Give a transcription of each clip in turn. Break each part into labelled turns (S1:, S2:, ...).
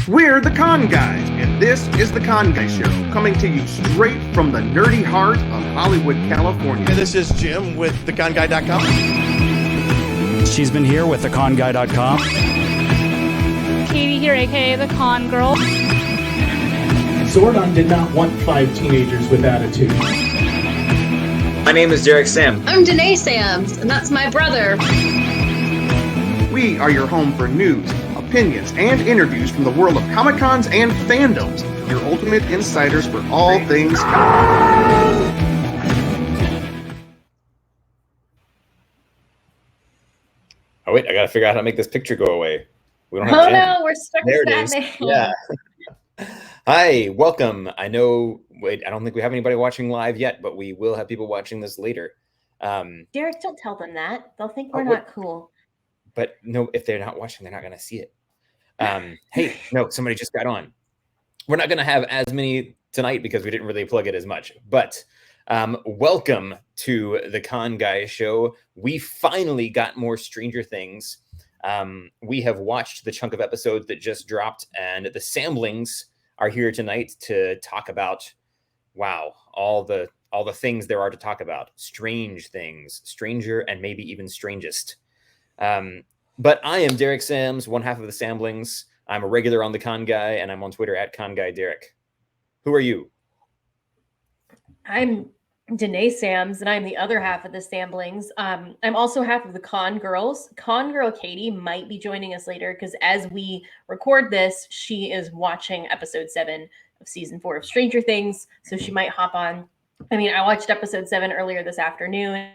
S1: We're the Con Guys, and this is the Con Guy Show, coming to you straight from the nerdy heart of Hollywood, California.
S2: And this is Jim with theconguy.com.
S3: She's been here with theconguy.com.
S4: Katie here, aka the Con Girl.
S5: Zordon did not want 5 teenagers with attitude.
S6: My name is Derek Samms.
S7: I'm Danae Samms, and that's my brother.
S1: We are your home for news, opinions, and interviews from the world of Comic-Cons and fandoms. Your ultimate insiders for all things comic.
S6: Oh wait, I gotta figure out how to make this picture go away. We don't have
S7: Oh
S6: Jen.
S7: no, we're stuck
S6: There
S7: with
S6: it
S7: that
S6: is.
S7: name.
S6: Yeah. Hi, welcome. I know, wait, I don't think we have anybody watching live yet, but we will have people watching this later.
S7: Derek, don't tell them that. They'll think we're
S6: Oh,
S7: not cool.
S6: But no, if they're not watching, they're not gonna see it. Hey, no, somebody just got on. We're not gonna have as many tonight because we didn't really plug it as much, but welcome to the Con Guy Show. We finally got more Stranger Things. We have watched the chunk of episodes that just dropped, and the SAMMBLINGS are here tonight to talk about, wow, all the things there are to talk about. Strange things, stranger, and maybe even strangest. But I am Derek Samms, one half of the SAMMBLINGS. I'm a regular on the Con Guy, and I'm on Twitter at ConGuyDerek. Who are you?
S7: I'm Danae Samms, and I'm the other half of the SAMMBLINGS. I'm also half of the Con Girls. Con Girl Katie might be joining us later because as we record this, she is watching episode 7 of season 4 of Stranger Things, so she might hop on. I mean, I watched episode 7 earlier this afternoon,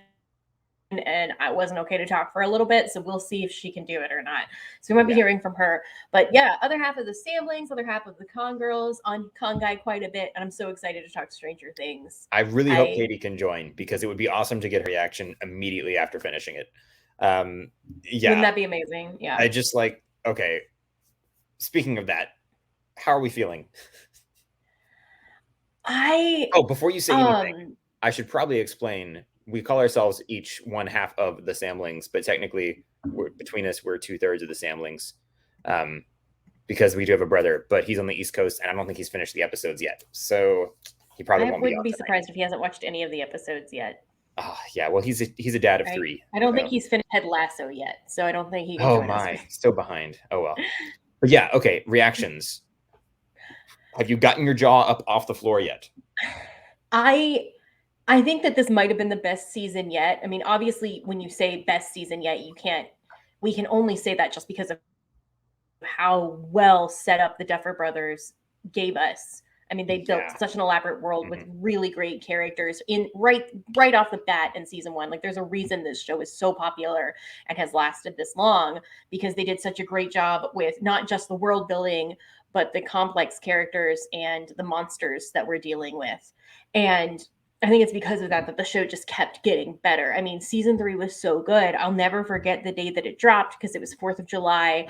S7: and I wasn't okay to talk for a little bit, so we'll see if she can do it or not. So we might be hearing from her. But yeah, other half of the SAMMBLINGS, other half of the Con Girls, on Con Guy quite a bit, and I'm so excited to talk Stranger Things.
S6: I really hope Katie can join because it would be awesome to get her reaction immediately after finishing it. Yeah.
S7: Wouldn't that be amazing? Yeah.
S6: I just like, okay, speaking of that, how are we feeling? Before you say anything, I should probably explain. We call ourselves each one half of the SAMMBLINGS, but technically between us, we're 2/3 of the SAMMBLINGS because we do have a brother, but he's on the East Coast and I don't think he's finished the episodes yet. So he probably won't be on.
S7: I wouldn't be surprised if he hasn't watched any of the episodes yet.
S6: Oh, yeah. Well, he's a dad of 3.
S7: I don't think he's finished Ted Lasso yet, so I don't think he can
S6: Oh
S7: join
S6: my,
S7: us.
S6: still behind. Oh well. But yeah, okay. Reactions. Have you gotten your jaw up off the floor yet?
S7: I think that this might have been the best season yet. I mean, obviously, when you say best season yet, we can only say that just because of how well set up the Duffer Brothers gave us. I mean, they built such an elaborate world with really great characters in right off the bat in season 1. Like, there's a reason this show is so popular and has lasted this long because they did such a great job with not just the world building, but the complex characters and the monsters that we're dealing with. And I think it's because of that the show just kept getting better. I mean, season 3 was so good. I'll never forget the day that it dropped because it was 4th of July.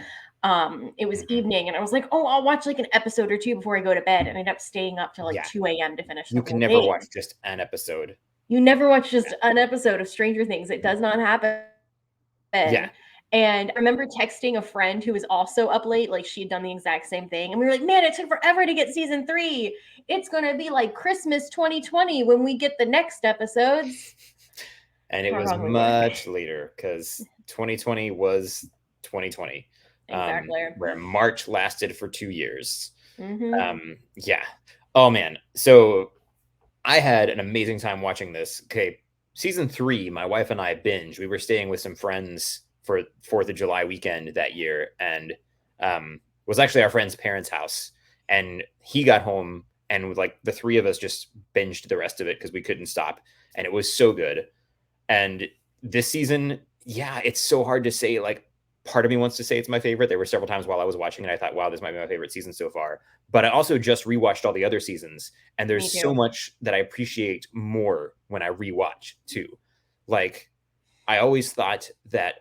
S7: It was evening, and I was like, oh, I'll watch like an episode or 2 before I go to bed. And I ended up staying up till 2 a.m. to finish the
S6: You can
S7: whole
S6: never
S7: thing.
S6: watch just an episode.
S7: You never watch just an episode of Stranger Things. It does not happen.
S6: Yeah.
S7: And I remember texting a friend who was also up late, like she had done the exact same thing. And we were like, man, it took forever to get season 3. It's going to be like Christmas 2020 when we get the next episodes.
S6: And it was much later because 2020 was 2020.
S7: Exactly.
S6: Where March lasted for 2 years.
S7: Mm-hmm.
S6: Yeah. Oh, man. So I had an amazing time watching this. Okay. Season 3, my wife and I binged. We were staying with some friends for 4th of July weekend that year, and was actually our friend's parents' house. And he got home, and like the 3 of us just binged the rest of it because we couldn't stop. And it was so good. And this season, yeah, it's so hard to say. Like, part of me wants to say it's my favorite. There were several times while I was watching it, I thought, wow, this might be my favorite season so far. But I also just rewatched all the other seasons, and there's so much that I appreciate more when I rewatch too. Like, I always thought that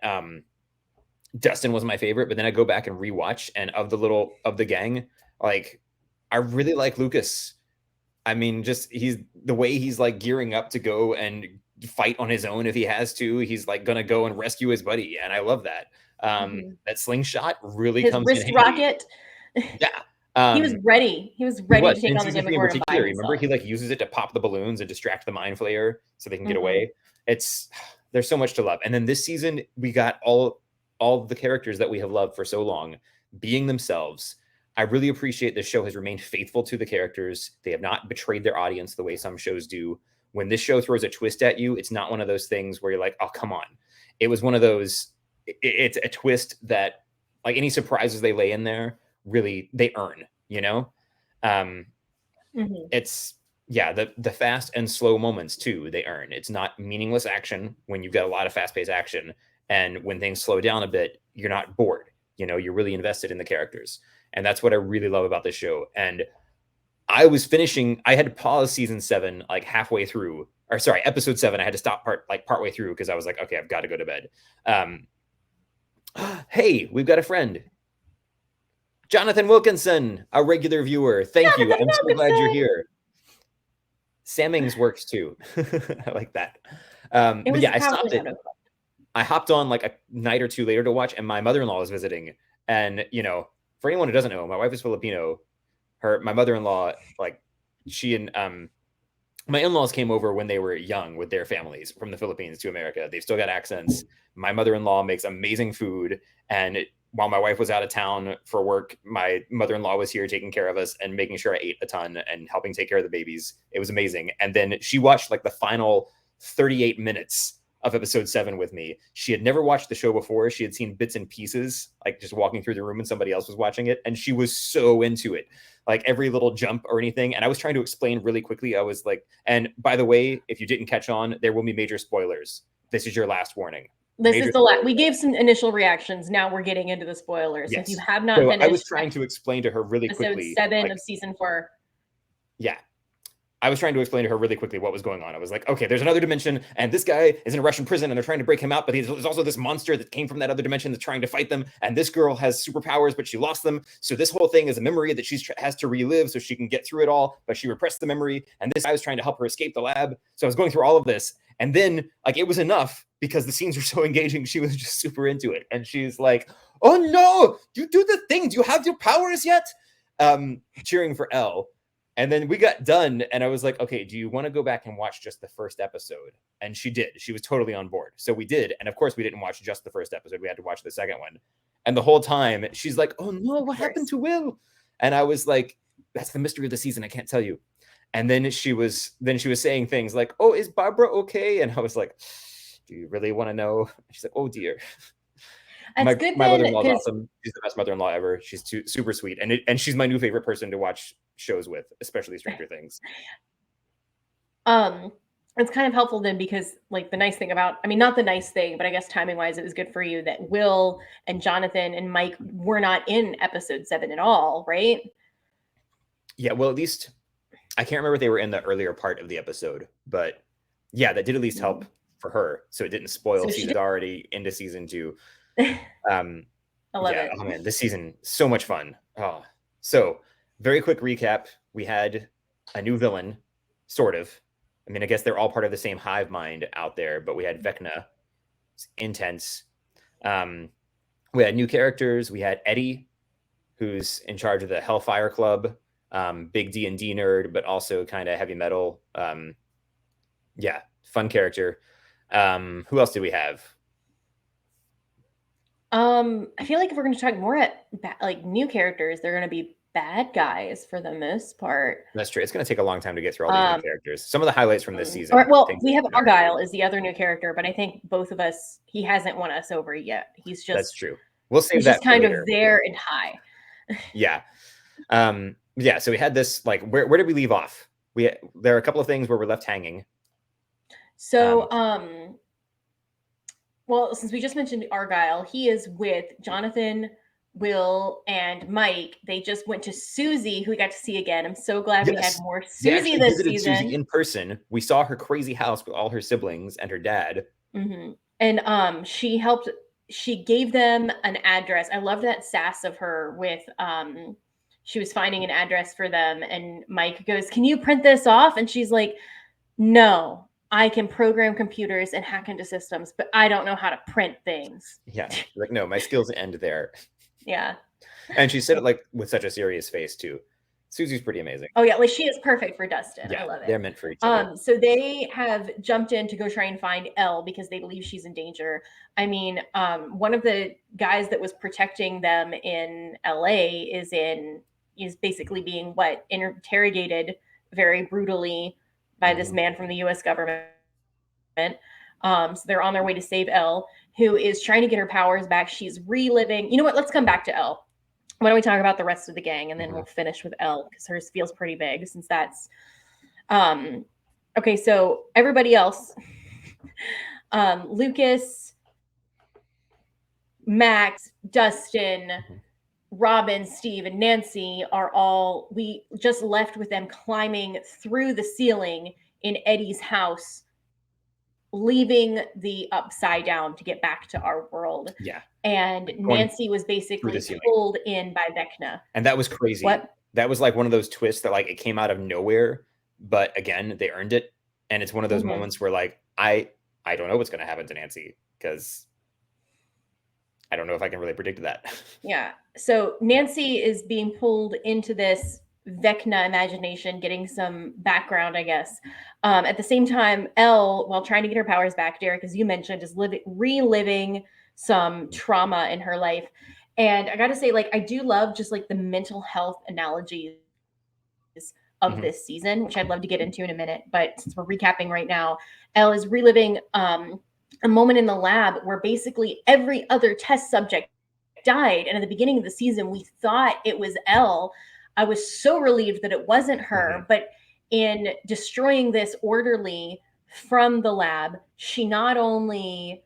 S6: Dustin was my favorite, but then I go back and rewatch, and of the gang, like, I really like Lucas. I mean, just the way he's like gearing up to go and fight on his own if he has to. He's like gonna go and rescue his buddy, and I love that. That slingshot really
S7: his
S6: comes
S7: wrist
S6: in handy.
S7: rocket.
S6: Yeah,
S7: He was ready. He was ready to take
S6: in
S7: on the
S6: season 3 in
S7: Demogorgon by
S6: particular. Remember,
S7: himself.
S6: he like uses it to pop the balloons and distract the mind flayer so they can get
S7: Mhm.
S6: away. There's so much to love. And then this season we got all the characters that we have loved for so long being themselves. I really appreciate this show has remained faithful to the characters. They have not betrayed their audience the way some shows do. When this show throws a twist at you, it's not one of those things where you're like, oh, come on. It was one of those, it's a twist that, like, any surprises they lay in there, really, they earn, you know? It's, yeah, the fast and slow moments too, they earn. It's not meaningless action when you've got a lot of fast-paced action. And when things slow down a bit, you're not bored. You know, you're really invested in the characters. And that's what I really love about this show. And I had to pause season 7 like halfway through, or sorry, episode 7. I had to stop partway through because I was like, okay, I've got to go to bed. Hey, we've got a friend. Jonathan Wilkinson, a regular viewer. Thank you. I'm so glad you're here. SAMMBLINGS works too. I like that. But yeah, I stopped it. I hopped on like a night or two later to watch, and my mother-in-law was visiting. And, you know, for anyone who doesn't know, my wife is Filipino. My mother-in-law, like, she and my in-laws came over when they were young with their families from the Philippines to America. They've still got accents. My mother-in-law makes amazing food. And while my wife was out of town for work, my mother-in-law was here taking care of us and making sure I ate a ton and helping take care of the babies. It was amazing. And then she watched like the final 38 minutes of episode 7 with me. She had never watched the show before. She had seen bits and pieces, like just walking through the room and somebody else was watching it. And she was so into it, like every little jump or anything. And I was trying to explain really quickly. I was like, and by the way, if you didn't catch on, there will be major spoilers. This is your last warning.
S7: This is the last. We gave some initial reactions. Now we're getting into the spoilers.
S6: Yes.
S7: If you have not finished,
S6: I was trying to explain to her really quickly.
S7: Episode 7 of season 4.
S6: Yeah. I was trying to explain to her really quickly what was going on. I was like, okay, there's another dimension, and this guy is in a Russian prison, and they're trying to break him out, but there's also this monster that came from that other dimension that's trying to fight them, and this girl has superpowers, but she lost them, so this whole thing is a memory that she has to relive so she can get through it all, but she repressed the memory, and this guy was trying to help her escape the lab, so I was going through all of this, and then, like, it was enough, because the scenes were so engaging, she was just super into it, and she's like, oh no, you do the thing, do you have your powers yet? Cheering for Elle. And then we got done, and I was like, okay, do you want to go back and watch just the first episode? And she did. She was totally on board. So we did. And of course, we didn't watch just the first episode. We had to watch the second one. And the whole time, she's like, oh no, what happened to Will? And I was like, that's the mystery of the season. I can't tell you. And then she was saying things like, oh, is Barbara okay? And I was like, do you really want to know? She's like, oh dear. My mother-in-law is awesome. She's the best mother-in-law ever. She's super sweet, and she's my new favorite person to watch shows with, especially Stranger Things.
S7: It's kind of helpful then because, like, the nice thing about, I mean, not the nice thing, but I guess timing-wise, it was good for you that Will and Jonathan and Mike were not in episode 7 at all, right?
S6: Yeah, well, at least I can't remember if they were in the earlier part of the episode, but yeah, that did at least help for her, so it didn't spoil. So she's already into season 2. I love it. Oh man, this season, so much fun. Oh, so very quick recap. We had a new villain, sort of. I mean, I guess they're all part of the same hive mind out there, but we had Vecna. It's intense. We had new characters. We had Eddie, who's in charge of the Hellfire Club. Big D&D nerd, but also kind of heavy metal. Yeah, fun character. Who else did we have?
S7: I feel like if we're going to talk more at like new characters, they're going to be bad guys for the most part.
S6: That's true. It's going to take a long time to get through all these new characters. Some of the highlights from this season.
S7: We have Argyle is the other new character, but I think both of us, he hasn't won us over yet. He's just,
S6: that's true. We'll save
S7: he's
S6: that
S7: just kind
S6: later.
S7: Of there and high.
S6: Yeah. Yeah. So we had this, like, where did we leave off? There are a couple of things where we're left hanging.
S7: So, well, since we just mentioned Argyle, he is with Jonathan, Will, and Mike. They just went to Susie, who we got to see again. I'm so glad we had more Susie this season.
S6: Susie in person. We saw her crazy house with all her siblings and her dad.
S7: Mm-hmm. And she gave them an address. I loved that sass of her with she was finding an address for them, and Mike goes, "Can you print this off?" And she's like, "No. I can program computers and hack into systems, but I don't know how to print things."
S6: Yeah. Like, no, my skills end there.
S7: Yeah.
S6: And she said it like with such a serious face too. Susie's pretty amazing.
S7: Oh yeah, like she is perfect for Dustin.
S6: Yeah,
S7: I love it.
S6: They're meant for each other.
S7: So they have jumped in to go try and find Elle because they believe she's in danger. I mean, one of the guys that was protecting them in LA is basically being interrogated very brutally by this man from the US government. So they're on their way to save Elle, who is trying to get her powers back. She's reliving. You know what? Let's come back to Elle. Why don't we talk about the rest of the gang, and then we'll finish with Elle because hers feels pretty big since that's okay. So everybody else, Lucas, Max, Dustin, Robin, Steve, and Nancy we just left with them climbing through the ceiling in Eddie's house, leaving the upside down to get back to our world.
S6: Yeah.
S7: And Nancy was basically pulled in by Vecna.
S6: And that was crazy.
S7: What?
S6: That was like one of those twists that like it came out of nowhere, but again, they earned it. And it's one of those moments where like, I don't know what's going to happen to Nancy because I don't know if I can really predict that.
S7: Yeah. So Nancy is being pulled into this Vecna imagination, getting some background, I guess. At the same time, Elle, while trying to get her powers back, Derek, as you mentioned, is reliving some trauma in her life. And I got to say, like, I do love just like the mental health analogies of this season, which I'd love to get into in a minute. But since we're recapping right now, Elle is reliving a moment in the lab where basically every other test subject died. And at the beginning of the season, we thought it was Elle. I was so relieved that it wasn't her, but in destroying this orderly from the lab, she not only,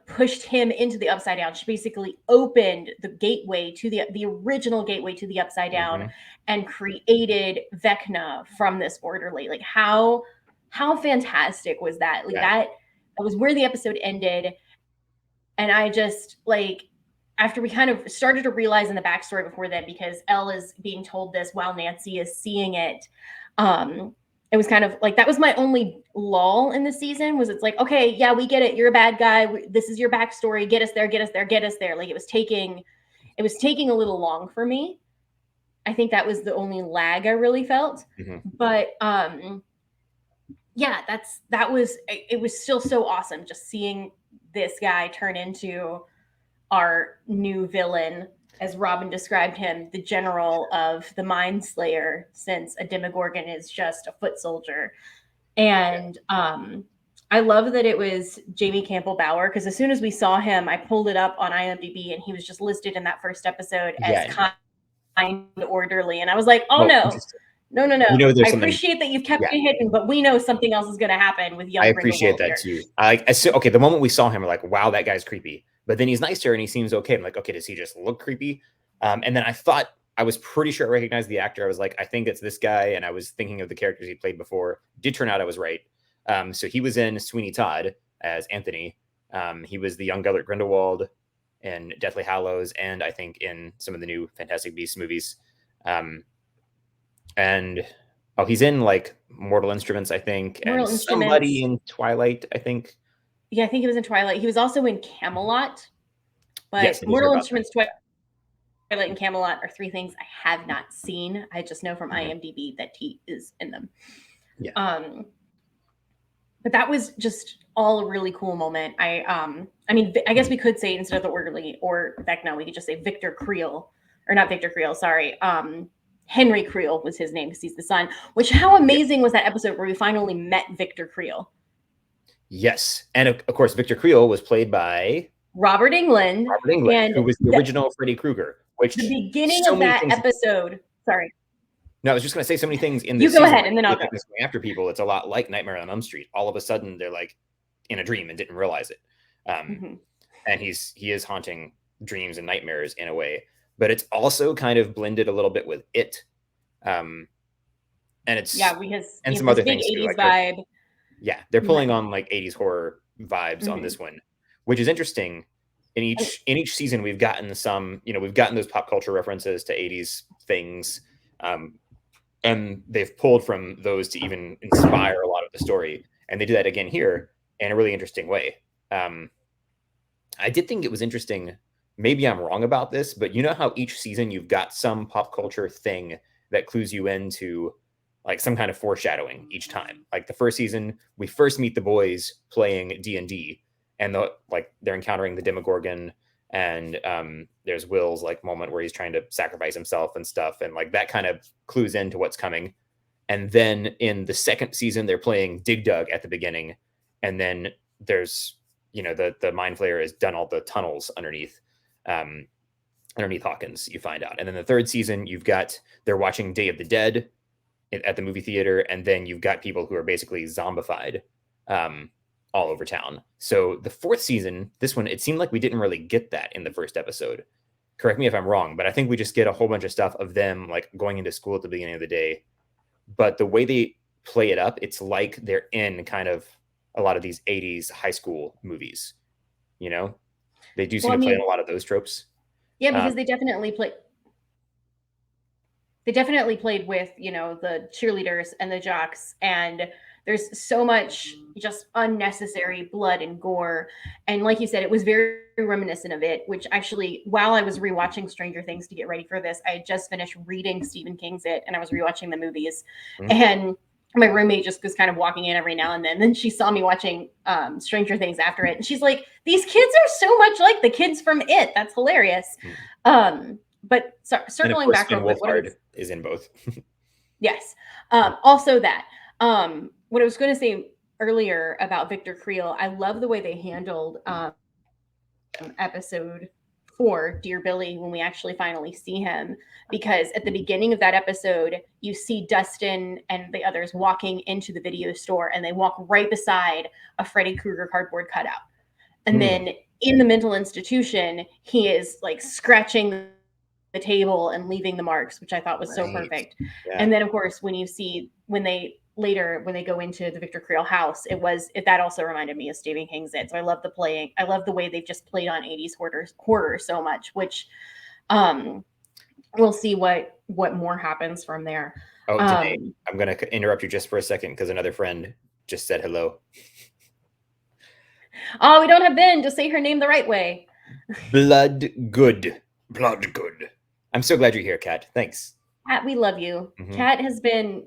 S7: pushed him into the upside down, she basically opened the gateway to the original gateway to the upside down and created Vecna from this orderly. Like how fantastic was that? Like that was where the episode ended. And I just like, after we kind of started to realize in the backstory before that, because Elle is being told this while Nancy is seeing it, it was kind of like, that was my only lull in the season was it's like, okay, yeah, we get it. You're a bad guy. This is your backstory. Get us there, get us there, get us there. Like it was taking a little long for me. I think that was the only lag I really felt. But yeah, it was still so awesome just seeing this guy turn into our new villain, as Robin described him, the general of the Mind Slayer, since a Demogorgon is just a foot soldier. And I love that it was Jamie Campbell Bower, because as soon as we saw him, I pulled it up on IMDb and he was just listed in that first episode as kind, orderly. And I was like, oh no. No. I appreciate that you've kept it hidden, but we know something else is going to happen with young.
S6: I appreciate that too. Okay, the moment we saw him, we're like, wow, that guy's creepy. But then he's nice to her and he seems okay. I'm like, okay, does he just look creepy? And then I was pretty sure I recognized the actor. I was like, I think it's this guy. And I was thinking of the characters he played before. Did turn out I was right. So he was in Sweeney Todd as Anthony. He was the young Gellert Grindelwald in Deathly Hallows, and I think in some of the new Fantastic Beasts movies. And he's in like Mortal Instruments, I think, and somebody in Twilight, I think.
S7: Yeah, I think he was in Twilight. He was also in Camelot. But yes, Mortal Instruments, Twilight, and Camelot are three things I have not seen. I just know from IMDb that he is in them.
S6: Yeah.
S7: But that was just all a really cool moment. I mean, I guess we could say instead of the orderly or Vecna, we could just say Victor Creel, or not Victor Creel, sorry. Henry Creel was his name because he's the son. Which, how amazing was that episode where we finally met Victor Creel?
S6: Yes. And of course, Victor Creel was played by
S7: Robert Englund,
S6: and who was the original Freddy Krueger. Which
S7: the beginning of that episode. Sorry.
S6: No, I was just going to say so many things in this.
S7: You go ahead, and then I'll go.
S6: After people, it's a lot like Nightmare on Elm Street. All of a sudden, they're like in a dream and didn't realize it. And he is haunting dreams and nightmares in a way, but it's also kind of blended a little bit with It. And it's and some other things too. Like vibe. They're pulling on like 80s horror vibes on this one, which is interesting. In each season, we've gotten some, we've gotten those pop culture references to 80s things. And they've pulled from those to even inspire a lot of the story. And they do that again here in a really interesting way. I did think it was interesting maybe I'm wrong about this, but you know how each season you've got some pop culture thing that clues you into like some kind of foreshadowing each time. Like the first season, we first meet the boys playing D&D, and they're encountering the Demogorgon, and there's Will's like moment where he's trying to sacrifice himself and stuff, and like that kind of clues into what's coming. And then in the second season, they're playing Dig Dug at the beginning, and then there's the Mind Flayer has done all the tunnels underneath Hawkins, you find out. And then the third season, they're watching Day of the Dead at the movie theater, and then you've got people who are basically zombified all over town. So the fourth season, this one, it seemed like we didn't really get that in the first episode. Correct me if I'm wrong, but I think we just get a whole bunch of stuff of them like going into school at the beginning of the day. But the way they play it up, it's like they're in kind of a lot of these 80s high school movies. They do seem to play in a lot of those tropes.
S7: Yeah, because they definitely play. They definitely played with, the cheerleaders and the jocks, and there's so much just unnecessary blood and gore. And like you said, it was very reminiscent of it, which actually, while I was rewatching Stranger Things to get ready for this, I had just finished reading Stephen King's It, and I was rewatching the movies. Mm-hmm. And my roommate just was kind of walking in every now and then. Then she saw me watching Stranger Things after it, and she's like, these kids are so much like the kids from It. That's hilarious. Mm-hmm. But circling back real quick,
S6: what is in both.
S7: Yes. Also that. What I was going to say earlier about Victor Creel, I love the way they handled episode 4, Dear Billy, when we actually finally see him, because at the beginning of that episode, you see Dustin and the others walking into the video store, and they walk right beside a Freddy Krueger cardboard cutout. And then in the mental institution, he is like scratching the table and leaving the marks, which I thought was so perfect. Yeah. And then of course, when they go into the Victor Creel house, that also reminded me of Stephen King's It. So I love the way they've just played on 80s horror so much, which we'll see what more happens from there.
S6: Oh, Danae, I'm going to interrupt you just for a second because another friend just said hello.
S7: Oh, we don't have Ben to say her name the right way.
S6: Blood good. I'm so glad you're here, Kat. Thanks.
S7: Kat, we love you. Mm-hmm. Kat has been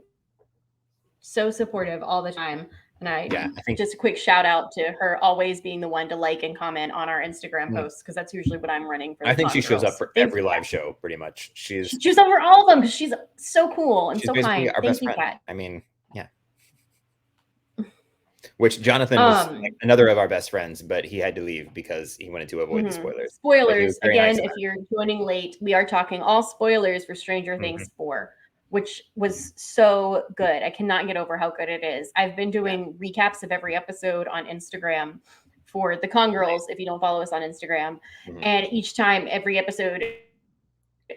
S7: so supportive all the time. And I think just a quick shout out to her always being the one to like and comment on our Instagram posts, because that's usually what I'm running for.
S6: I think she shows up for every live show pretty much. She
S7: shows up for all of them because she's so cool and so kind.
S6: Thank you, Kat. I mean, yeah. Which Jonathan was another of our best friends, but he had to leave because he wanted to avoid the spoilers.
S7: Spoilers. Again, if you're joining late, we are talking all spoilers for Stranger Things 4, which was so good. I cannot get over how good it is. I've been doing recaps of every episode on Instagram for the Con Girls, if you don't follow us on Instagram. And each time, every episode,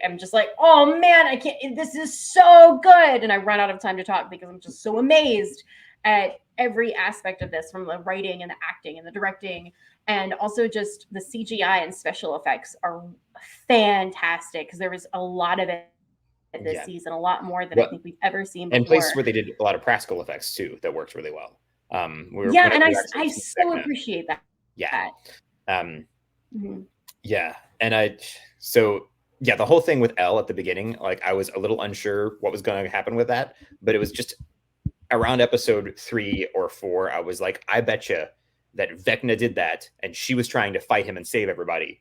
S7: I'm just like, oh man, I can't, this is so good. And I run out of time to talk because I'm just so amazed at every aspect of this, from the writing and the acting and the directing, and also just the CGI and special effects are fantastic, because there was a lot of it this season, a lot more than I think we've ever seen before.
S6: And places where they did a lot of practical effects too that worked really well.
S7: I so appreciate that.
S6: Yeah. Yeah. And the whole thing with Elle at the beginning, like I was a little unsure what was going to happen with that, but it was just around episode 3 or 4, I was like, I betcha that Vecna did that and she was trying to fight him and save everybody.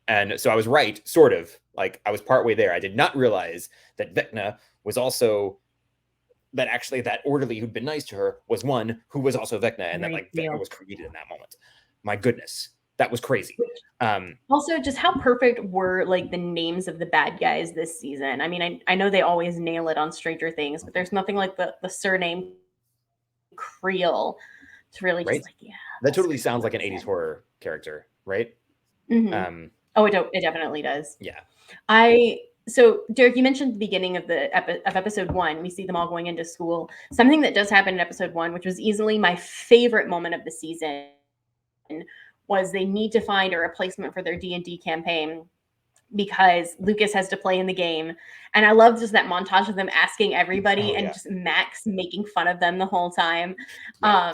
S6: And so I was right, sort of. Like I was partway there. I did not realize that Vecna was also that orderly who'd been nice to her was one who was also Vecna, and that like Vecna was created in that moment. My goodness, that was crazy.
S7: Also, just how perfect were like the names of the bad guys this season? I mean, I know they always nail it on Stranger Things, but there's nothing like the surname Creel to really just
S6: that totally sounds like an 80s horror character, right?
S7: Mm-hmm. It definitely does.
S6: Yeah.
S7: So Derek, you mentioned the beginning of episode 1, we see them all going into school. Something that does happen in episode 1, which was easily my favorite moment of the season, was they need to find a replacement for their D&D campaign because Lucas has to play in the game. And I love just that montage of them asking everybody and just Max making fun of them the whole time.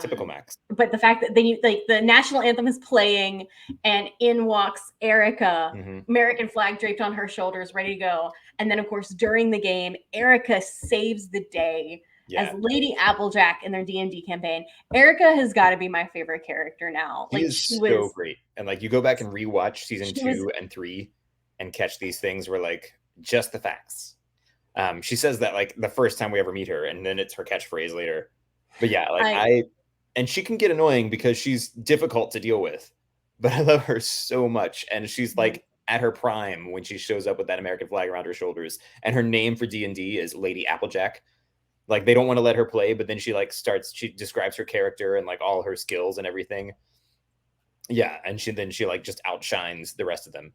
S6: Typical Max.
S7: But the fact that the national anthem is playing and in walks Erica, American flag draped on her shoulders, ready to go. And then, of course, during the game, Erica saves the day as Lady Applejack in their D&D campaign. Erica has got to be my favorite character now.
S6: She is so great. And like you go back and rewatch season 2 and 3 and catch these things where like just the facts. She says that like the first time we ever meet her, and then it's her catchphrase later. But yeah, like and she can get annoying because she's difficult to deal with, but I love her so much. And she's like at her prime when she shows up with that American flag around her shoulders, and her name for D&D is Lady Applejack. Like they don't want to let her play, but then she like she describes her character and like all her skills and everything. Yeah, and she like just outshines the rest of them.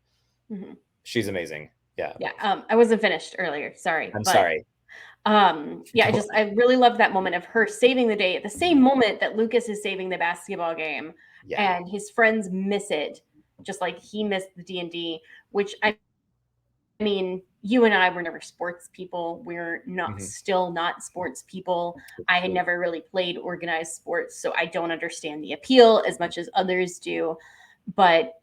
S6: She's amazing. Yeah.
S7: I wasn't finished earlier. Sorry.
S6: I'm sorry.
S7: I really loved that moment of her saving the day at the same moment that Lucas is saving the basketball game, and his friends miss it, just like he missed the D&D. Which I mean, you and I were never sports people. We're not still not sports people. I had never really played organized sports, so I don't understand the appeal as much as others do. But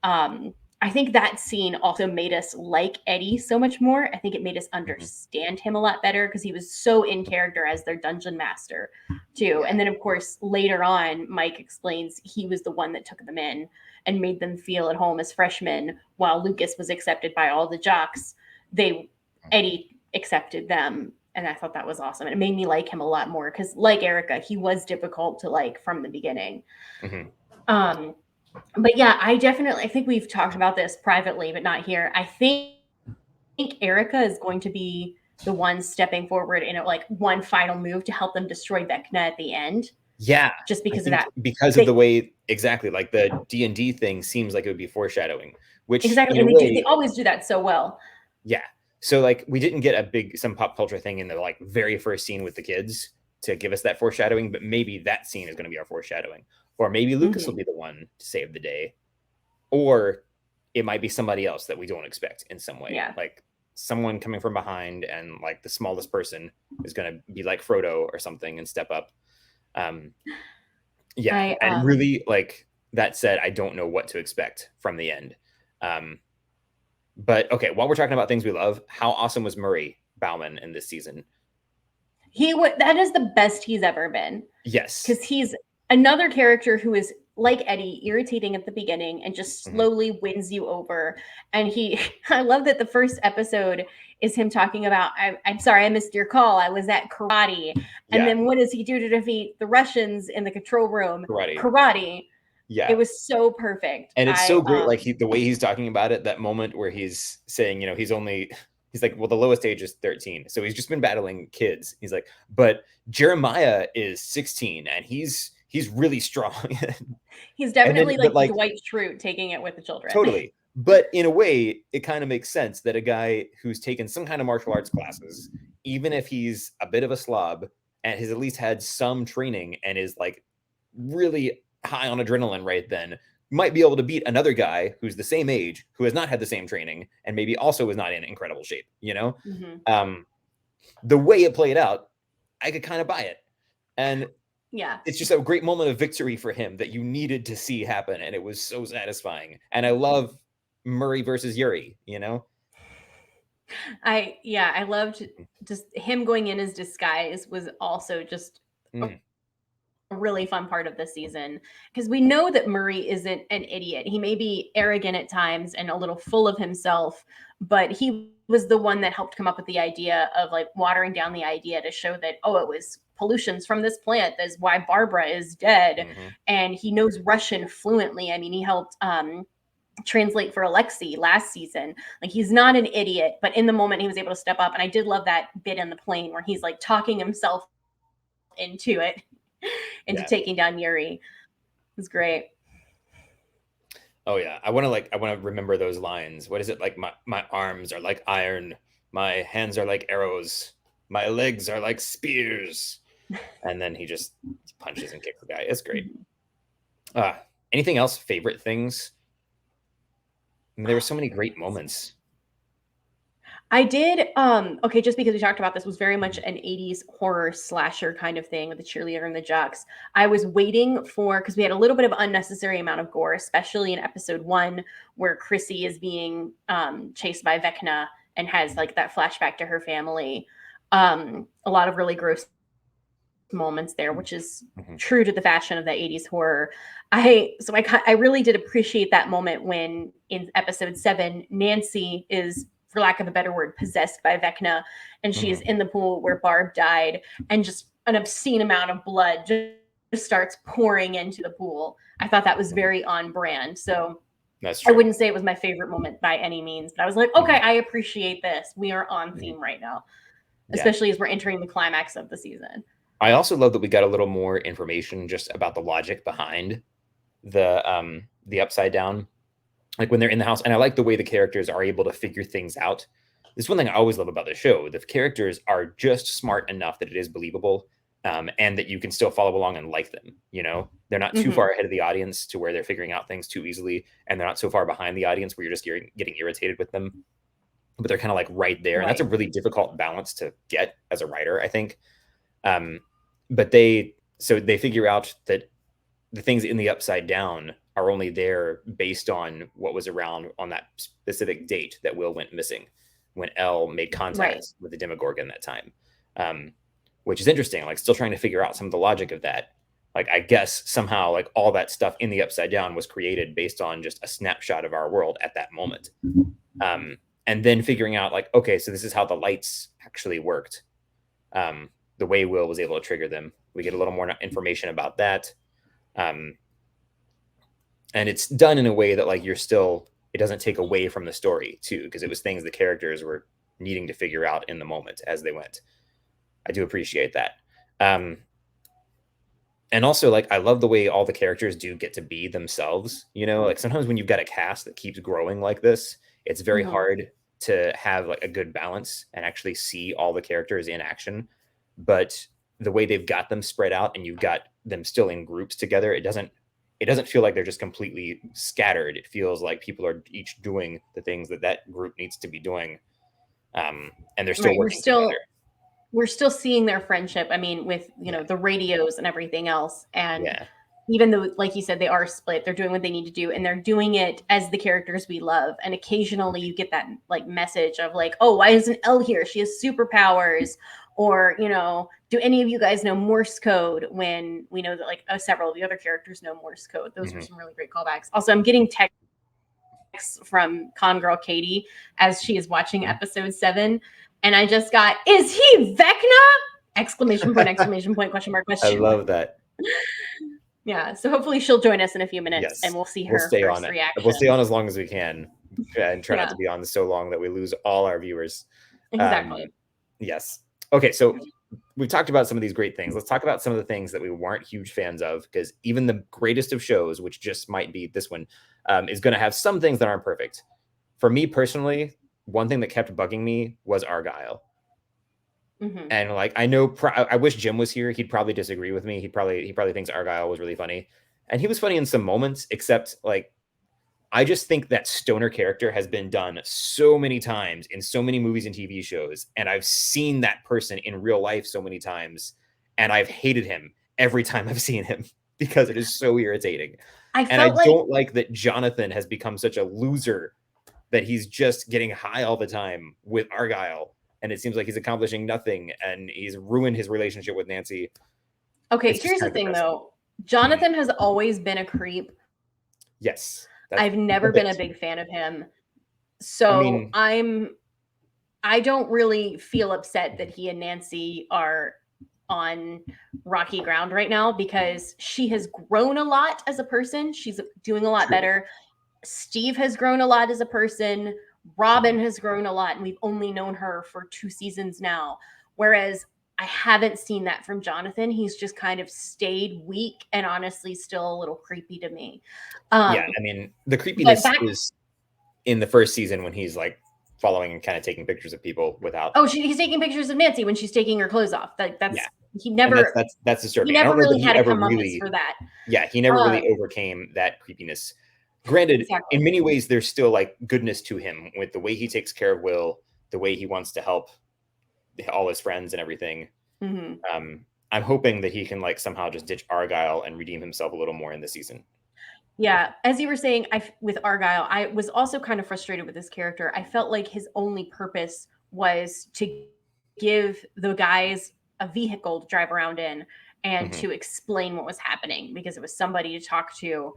S7: I think that scene also made us like Eddie so much more. I think it made us understand him a lot better because he was so in character as their dungeon master too. And then of course, later on, Mike explains he was the one that took them in and made them feel at home as freshmen while Lucas was accepted by all the jocks. Eddie accepted them. And I thought that was awesome. And it made me like him a lot more because like Erica, he was difficult to like from the beginning. But yeah, I think we've talked about this privately, but not here. I think Erica is going to be the one stepping forward in like one final move to help them destroy Vecna at the end.
S6: Yeah.
S7: Just because of that.
S6: Because of the way, exactly, like the D&D thing seems like it would be foreshadowing. Which
S7: exactly, and they always do that so well.
S6: Yeah. So like we didn't get some pop culture thing in the like very first scene with the kids to give us that foreshadowing, but maybe that scene is going to be our foreshadowing. Or maybe Lucas will be the one to save the day. Or it might be somebody else that we don't expect in some way.
S7: Yeah.
S6: Like someone coming from behind and like the smallest person is going to be like Frodo or something and step up. And really like that said, I don't know what to expect from the end. But okay, while we're talking about things we love, how awesome was Murray Bauman in this season?
S7: That is the best he's ever been.
S6: Yes.
S7: Because he's another character who is like Eddie, irritating at the beginning and just slowly wins you over. And I love that the first episode is him talking about, I'm sorry, I missed your call. I was at karate. And then what does he do to defeat the Russians in the control room? Karate.
S6: Yeah.
S7: It was so perfect.
S6: And it's so great. Like the way he's talking about it, that moment where he's saying, he's like, well, the lowest age is 13. So he's just been battling kids. He's like, but Jeremiah is 16 and he's really strong.
S7: He's definitely like Dwight Schrute taking it with the children.
S6: Totally. But in a way, it kind of makes sense that a guy who's taken some kind of martial arts classes, even if he's a bit of a slob and has at least had some training and is like really high on adrenaline right then, might be able to beat another guy who's the same age, who has not had the same training and maybe also is not in incredible shape, The way it played out, I could kind of buy it. And
S7: yeah,
S6: it's just a great moment of victory for him that you needed to see happen. And it was so satisfying. And I love Murray versus Yuri,
S7: I loved just him going in his disguise was also just a really fun part of the season, because we know that Murray isn't an idiot. He may be arrogant at times and a little full of himself, but he was the one that helped come up with the idea of like watering down the idea to show that, it was pollutions from this plant. That's why Barbara is dead. And he knows Russian fluently. I mean, he helped translate for Alexei last season. Like, he's not an idiot, but in the moment he was able to step up. And I did love that bit in the plane where he's like talking himself into it, into taking down Yuri. It was great.
S6: Oh yeah. I want to remember those lines. What is it? Like my arms are like iron. My hands are like arrows. My legs are like spears. And then he just punches and kicks the guy. It's great. Anything else? Favorite things? I mean, there were so many great moments.
S7: I did. Okay, just because we talked about this, was very much an 80s horror slasher kind of thing with the cheerleader and the jocks. I was waiting for, because we had a little bit of unnecessary amount of gore, especially in episode 1, where Chrissy is being chased by Vecna and has like that flashback to her family. A lot of really gross moments there, which is true to the fashion of the 80s horror. I really did appreciate that moment when in episode 7, Nancy is, for lack of a better word, possessed by Vecna, and she is in the pool where Barb died, and just an obscene amount of blood just starts pouring into the pool. I thought that was very on brand. So
S6: That's true.
S7: I wouldn't say it was my favorite moment by any means, but I was like, okay, I appreciate this. We are on theme right now, especially as we're entering the climax of the season.
S6: I also love that we got a little more information just about the logic behind the upside down, like when they're in the house. And I like the way the characters are able to figure things out. This is one thing I always love about the show. The characters are just smart enough that it is believable, and that you can still follow along and like them. You know, they're not too far ahead of the audience to where they're figuring out things too easily, and they're not so far behind the audience where you're just getting irritated with them. But they're kind of like right there. And that's a really difficult balance to get as a writer, I think. But they figure out that the things in the upside down are only there based on what was around on that specific date that Will went missing, when Elle made contact with the Demogorgon that time, which is interesting. Like, still trying to figure out some of the logic of that. Like, I guess somehow like all that stuff in the upside down was created based on just a snapshot of our world at that moment. And then figuring out like, okay, so this is how the lights actually worked. The way Will was able to trigger them. We get a little more information about that. And it's done in a way that like it doesn't take away from the story too, because it was things the characters were needing to figure out in the moment as they went. I do appreciate that. And also, like, I love the way all the characters do get to be themselves. You know, like sometimes when you've got a cast that keeps growing like this, it's very hard to have like a good balance and actually see all the characters in action. But the way they've got them spread out and you've got them still in groups together, it doesn't feel like they're just completely scattered. It feels like people are each doing the things that group needs to be doing. And they're still working together.
S7: We're still seeing their friendship. I mean, with, the radios and everything else. And even though, like you said, they are split, they're doing what they need to do, and they're doing it as the characters we love. And occasionally you get that like message of like, oh, why isn't Elle here? She has superpowers. Or, do any of you guys know Morse code, when we know that like several of the other characters know Morse code? Those were some really great callbacks. Also, I'm getting texts from Con Girl Katie as she is watching episode 7. And I just got, is he Vecna? Exclamation point, exclamation point, question mark, question
S6: I love that.
S7: Yeah. So hopefully she'll join us in a few minutes and we'll see her first reaction.
S6: We'll stay on as long as we can and try not to be on so long that we lose all our viewers.
S7: Exactly.
S6: Yes. Okay, so we've talked about some of these great things. Let's talk about some of the things that we weren't huge fans of, because even the greatest of shows, which just might be this one, is going to have some things that aren't perfect. For me personally, one thing that kept bugging me was Argyle. And like, I know, I wish Jim was here. He'd probably disagree with me. He probably thinks Argyle was really funny, and he was funny in some moments. Except like, I just think that stoner character has been done so many times in so many movies and TV shows. And I've seen that person in real life so many times, and I've hated him every time I've seen him because it is so irritating. I don't like that Jonathan has become such a loser that he's just getting high all the time with Argyle. And it seems like he's accomplishing nothing, and he's ruined his relationship with Nancy. Okay,
S7: here's the thing though. Jonathan has always been a creep.
S6: Yes.
S7: I've never been a big fan of him. So I don't really feel upset that he and Nancy are on rocky ground right now, because she has grown a lot as a person. She's doing a lot better. Steve has grown a lot as a person. Robin has grown a lot, and we've only known her for 2 seasons now. Whereas I haven't seen that from Jonathan. He's just kind of stayed weak and honestly still a little creepy to me.
S6: I mean, the creepiness is in the first season when he's like following and kind of taking pictures of people without.
S7: Oh, he's taking pictures of Nancy when she's taking her clothes off. He never.
S6: That's disturbing.
S7: He never really had a comeuppance for that.
S6: Yeah, he never really overcame that creepiness. Granted, in many ways, there's still like goodness to him with the way he takes care of Will, the way he wants to help all his friends and everything.
S7: Mm-hmm.
S6: I'm hoping that he can like somehow just ditch Argyle and redeem himself a little more in this season.
S7: Yeah, as you were saying, with Argyle, I was also kind of frustrated with this character. I felt like his only purpose was to give the guys a vehicle to drive around in and to explain what was happening, because it was somebody to talk to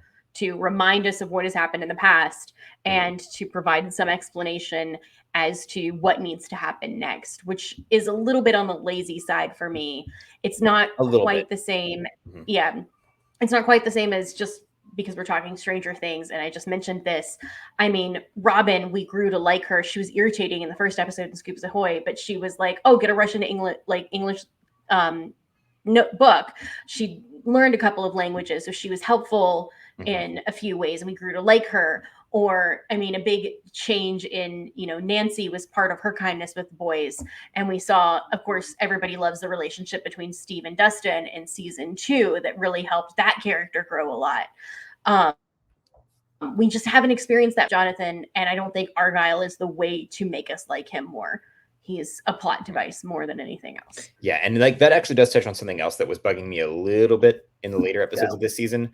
S7: remind us of what has happened in the past and to provide some explanation as to what needs to happen next, which is a little bit on the lazy side for me. It's not quite the same. Yeah, it's not quite the same as just because we're talking Stranger Things, and I just mentioned this. I mean, Robin, we grew to like her. She was irritating in the first episode in Scoops Ahoy, but she was like, "Oh, get a Russian to English book." She learned a couple of languages, so she was helpful in a few ways, and we grew to like her. Or, I mean, a big change in, Nancy was part of her kindness with boys. And we saw, of course, everybody loves the relationship between Steve and Dustin in season 2 that really helped that character grow a lot. We just haven't experienced that, Jonathan. And I don't think Argyle is the way to make us like him more. He's a plot device more than anything else.
S6: Yeah. And like that actually does touch on something else that was bugging me a little bit in the later episodes of this season.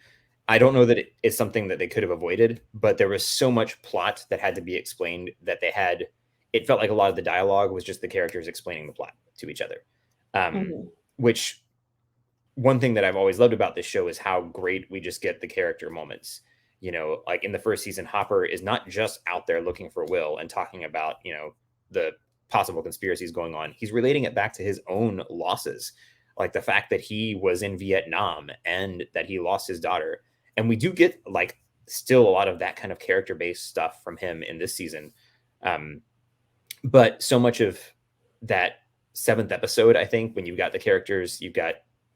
S6: I don't know that it's something that they could have avoided, but there was so much plot that had to be explained that it felt like a lot of the dialogue was just the characters explaining the plot to each other. Which one thing that I've always loved about this show is how great we just get the character moments. Like in the first season, Hopper is not just out there looking for Will and talking about, the possible conspiracies going on. He's relating it back to his own losses, like the fact that he was in Vietnam and that he lost his daughter. And we do get like still a lot of that kind of character-based stuff from him in this season. But so much of that 7th episode, I think, when you've got the characters, you've got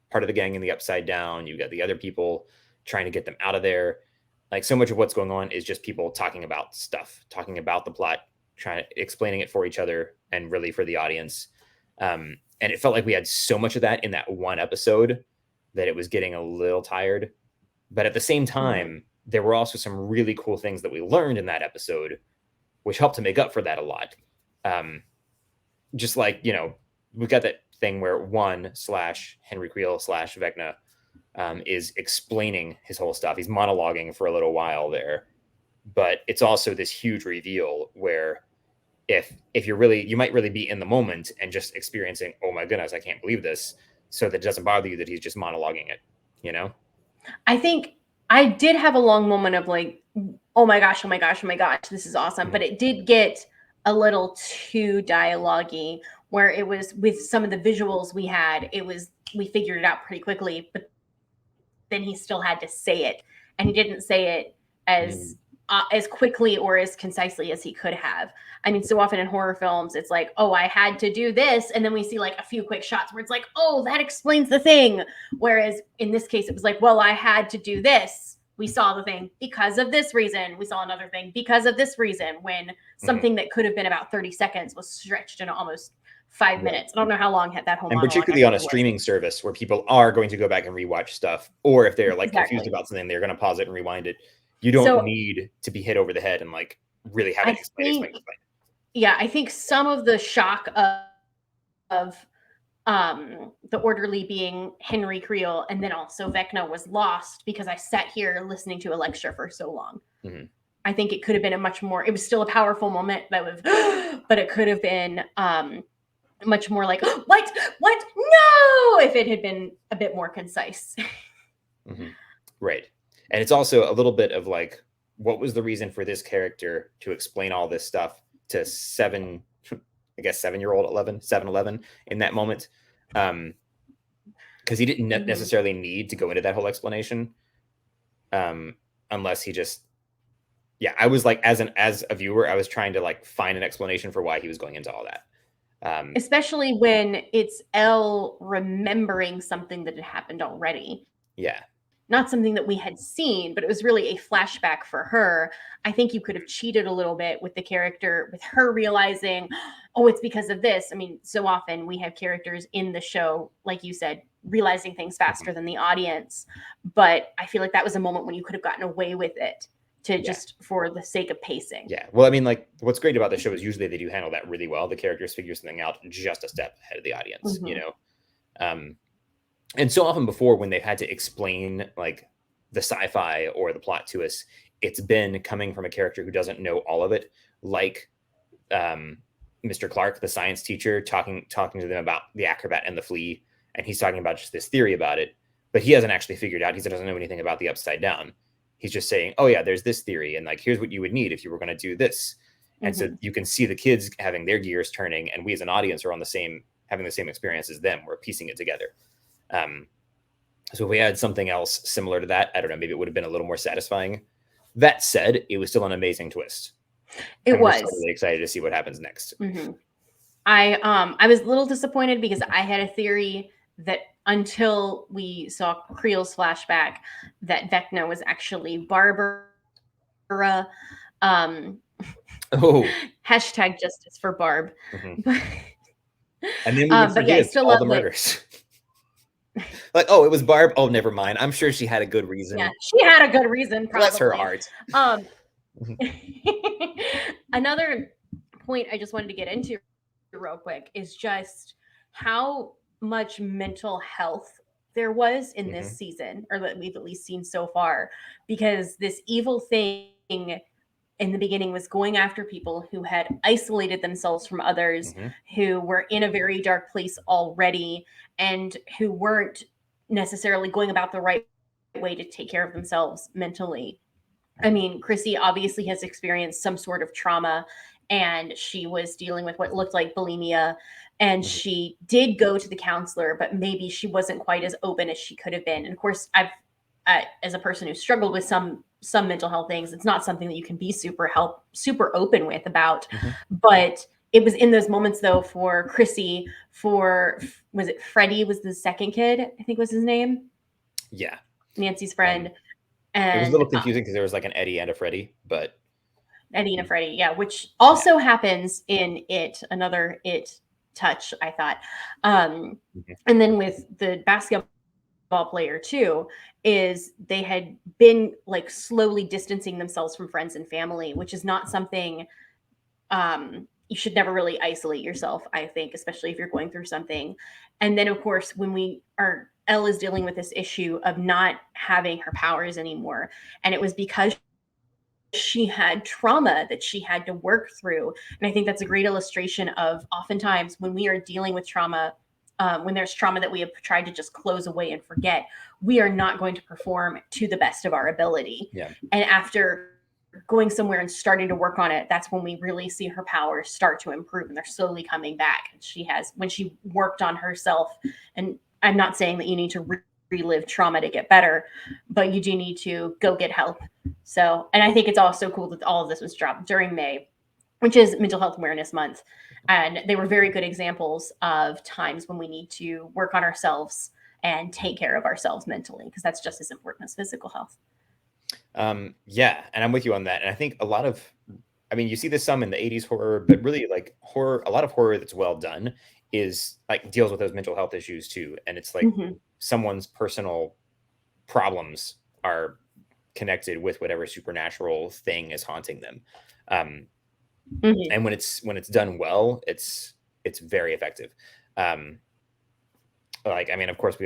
S6: part of the gang in the Upside Down, you've got the other people trying to get them out of there. Like so much of what's going on is just people talking about stuff, talking about the plot, explaining it for each other and really for the audience. And it felt like we had so much of that in that one episode that it was getting a little tired. But at the same time, there were also some really cool things that we learned in that episode, which helped to make up for that a lot. Just like, we've got that thing where Henry Creel / Vecna is explaining his whole stuff. He's monologuing for a little while there. But it's also this huge reveal where if you might really be in the moment and just experiencing, oh my goodness, I can't believe this. So that it doesn't bother you that he's just monologuing it, I think
S7: I did have a long moment of like, oh my gosh, this is awesome. But it did get a little too dialogue-y, where it was with some of the visuals we had, we figured it out pretty quickly, but then he still had to say it. And he didn't say it as quickly or as concisely as he could have. I mean, so often in horror films, it's like, oh, I had to do this. And then we see like a few quick shots where it's like, oh, that explains the thing. Whereas in this case, it was like, well, I had to do this. We saw the thing because of this reason. We saw another thing because of this reason, when something that could have been about 30 seconds was stretched into almost 5 minutes. I don't know how long had that whole monologue.
S6: And particularly on a streaming service where people are going to go back and rewatch stuff, or if they're like confused about something, they're going to pause it and rewind it. You don't need to be hit over the head and like really have it explain.
S7: Yeah, I think some of the shock of the orderly being Henry Creel and then also Vecna was lost because I sat here listening to a lecture for so long. I think it could have been it was still a powerful moment, but it could have been much more like, what? No! If it had been a bit more concise.
S6: Right. And it's also a little bit of like, what was the reason for this character to explain all this stuff to 7-11 in that moment? Because he didn't necessarily need to go into that whole explanation. Unless he just, I was like, as a viewer, I was trying to like find an explanation for why he was going into all that.
S7: Especially when it's Elle remembering something that had happened already.
S6: Yeah.
S7: Not something that we had seen, but it was really a flashback for her. I think you could have cheated a little bit with the character, with her realizing, oh, it's because of this. I mean, so often we have characters in the show, like you said, realizing things faster than the audience. But I feel like that was a moment when you could have gotten away with it just for the sake of pacing.
S6: Yeah. Well, I mean, like, what's great about the show is usually they do handle that really well. The characters figure something out just a step ahead of the audience, you know? And so often before, when they've had to explain like the sci-fi or the plot to us, it's been coming from a character who doesn't know all of it, like Mr. Clark, the science teacher, talking to them about the acrobat and the flea, and he's talking about just this theory about it, but he hasn't actually figured out. He doesn't know anything about the upside down. He's just saying, oh yeah, there's this theory, and like, here's what you would need if you were going to do this. And so you can see the kids having their gears turning, and we as an audience are having the same experience as them. We're piecing it together. So if we had something else similar to that, I don't know, maybe it would have been a little more satisfying. That said, it was still an amazing twist.
S7: It was.
S6: I'm really excited to see what happens next.
S7: I was a little disappointed because I had a theory that until we saw Creel's flashback, that Vecna was actually Barbara. Hashtag justice for Barb.
S6: And then we would forgive
S7: still
S6: all the murders. Like, oh, it was Barb. Oh, never mind. I'm sure she had a good reason.
S7: Yeah, she had a good reason. Probably.
S6: Bless her heart.
S7: Another point I just wanted to get into real quick is just how much mental health there was in this season, or that we've at least seen so far, because this evil thing in the beginning was going after people who had isolated themselves from others, who were in a very dark place already, and who weren't necessarily going about the right way to take care of themselves mentally. I mean, Chrissy obviously has experienced some sort of trauma, and she was dealing with what looked like bulimia, and she did go to the counselor, but maybe she wasn't quite as open as she could have been. And of course, I've as a person who struggled with some mental health things, it's not something that you can be super open with about. But it was in those moments, though, for Chrissy, was it Freddie was the second kid, I think was his name?
S6: Yeah.
S7: Nancy's friend. And
S6: it was a little confusing because there was like an Eddie and a Freddie, but
S7: Eddie and a Freddie, yeah, which also happens in It, another It touch, I thought. And then with the basketball player too, is they had been like slowly distancing themselves from friends and family, which is not something you should never really isolate yourself, I think, especially if you're going through something. And then of course, when Elle is dealing with this issue of not having her powers anymore, and it was because she had trauma that she had to work through. And I think that's a great illustration of oftentimes when we are dealing with trauma, when there's trauma that we have tried to just close away and forget, we are not going to perform to the best of our ability.
S6: Yeah.
S7: And after going somewhere and starting to work on it, that's when we really see her powers start to improve, and they're slowly coming back. And when she worked on herself, and I'm not saying that you need to relive trauma to get better, but you do need to go get help. So, and I think it's also cool that all of this was dropped during May, which is Mental Health Awareness Month. And they were very good examples of times when we need to work on ourselves and take care of ourselves mentally, because that's just as important as physical health.
S6: Yeah, and I'm with you on that. And I think you see this some in the 80s horror, but really like horror, a lot of horror that's well done is like deals with those mental health issues too. And it's like someone's personal problems are connected with whatever supernatural thing is haunting them. And when it's done well, it's very effective. Of course,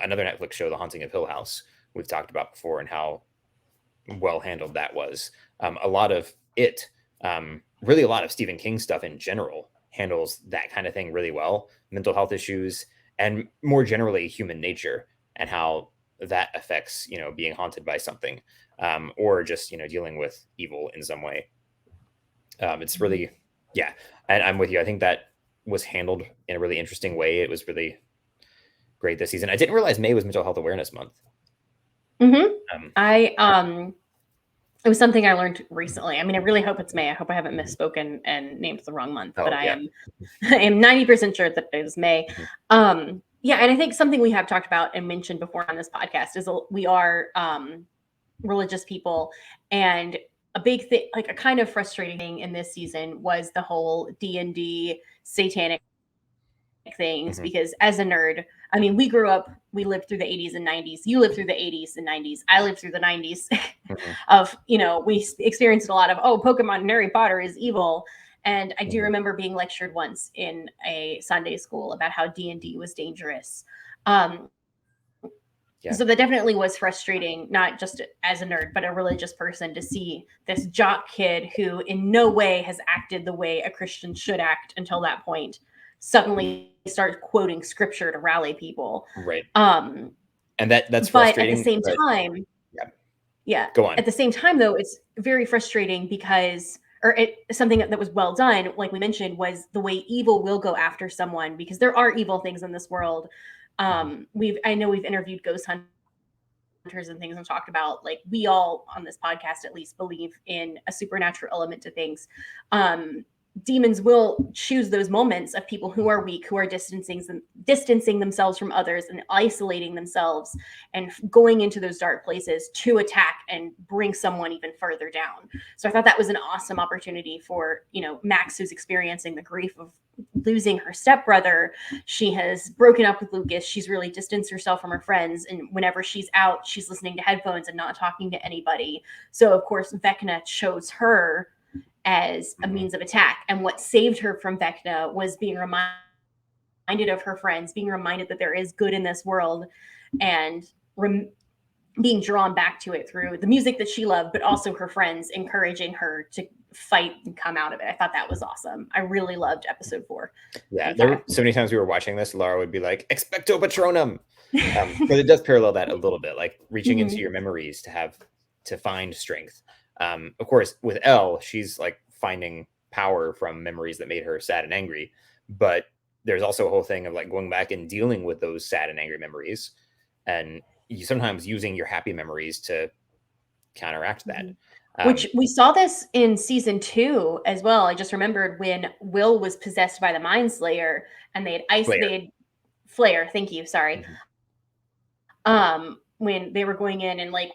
S6: another Netflix show, The Haunting of Hill House, we've talked about before, and how well handled that was. A lot of Stephen King stuff in general handles that kind of thing really well. Mental health issues, and more generally human nature, and how that affects, being haunted by something, or just, dealing with evil in some way. It's really, yeah. And I'm with you. I think that was handled in a really interesting way. It was really great this season. I didn't realize May was Mental Health Awareness Month.
S7: It was something I learned recently. I mean, I really hope it's May. I hope I haven't misspoken and named the wrong month, but I am 90% sure that it was May. Yeah. And I think something we have talked about and mentioned before on this podcast is we are religious people, and a big thing, like a kind of frustrating thing in this season, was the whole D&D satanic things, because as a nerd, I mean, we lived through the 80s and 90s. You lived through the 80s and 90s. I lived through the 90s. of, we experienced a lot of, Pokemon and Harry Potter is evil. And I do remember being lectured once in a Sunday school about how D&D was dangerous. So that definitely was frustrating, not just as a nerd, but a religious person, to see this jock kid who in no way has acted the way a Christian should act until that point, suddenly start quoting scripture to rally people.
S6: Right. And that's frustrating.
S7: But at the same time,
S6: Go on.
S7: At the same time, though, it's very frustrating because, something that was well done, like we mentioned, was the way evil will go after someone, because there are evil things in this world. I know we've interviewed ghost hunters and things and talked about, like, we all on this podcast at least believe in a supernatural element to things. Demons will choose those moments of people who are weak, who are distancing themselves from others and isolating themselves and going into those dark places to attack and bring someone even further down. So I thought that was an awesome opportunity for, Max, who's experiencing the grief of losing her stepbrother. She has broken up with Lucas. She's really distanced herself from her friends. And whenever she's out, she's listening to headphones and not talking to anybody. So of course, Vecna chose her as a means of attack. And what saved her from Vecna was being reminded of her friends, being reminded that there is good in this world, and being drawn back to it through the music that she loved, but also her friends encouraging her to fight and come out of it. I thought that was awesome. I really loved episode 4.
S6: Yeah, there were so many times we were watching this, Laura would be like, "Expecto Patronum," but it does parallel that a little bit, like reaching into your memories to find strength. Of course, with Elle, she's like finding power from memories that made her sad and angry. But there's also a whole thing of like going back and dealing with those sad and angry memories, and you sometimes using your happy memories to counteract that.
S7: Which we saw this in season 2 as well. I just remembered when Will was possessed by the Mind Slayer and they had Flare. Thank you. Sorry. When they were going in and like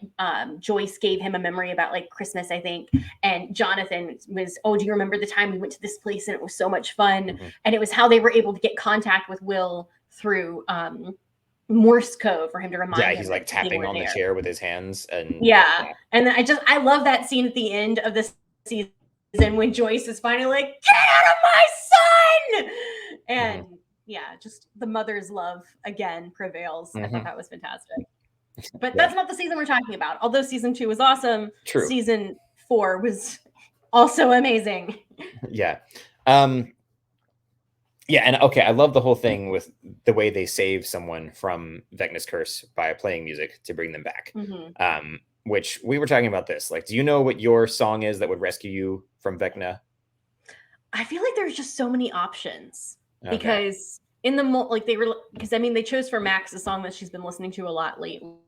S7: Joyce gave him a memory about like Christmas, I think. And Jonathan was, do you remember the time we went to this place and it was so much fun? And it was how they were able to get contact with Will through Morse code for him to remind him.
S6: Yeah, he's like tapping on the chair with his hands. And
S7: and I love that scene at the end of this season when Joyce is finally like, "Get out of my son!" And just the mother's love again prevails. I thought that was fantastic. But that's not the season we're talking about. Although season 2 was awesome, season 4 was also amazing.
S6: And okay, I love the whole thing with the way they save someone from Vecna's curse by playing music to bring them back. Which we were talking about this. Like, do you know what your song is that would rescue you from Vecna?
S7: I feel like there's just so many options because they chose for Max a song that she's been listening to a lot lately.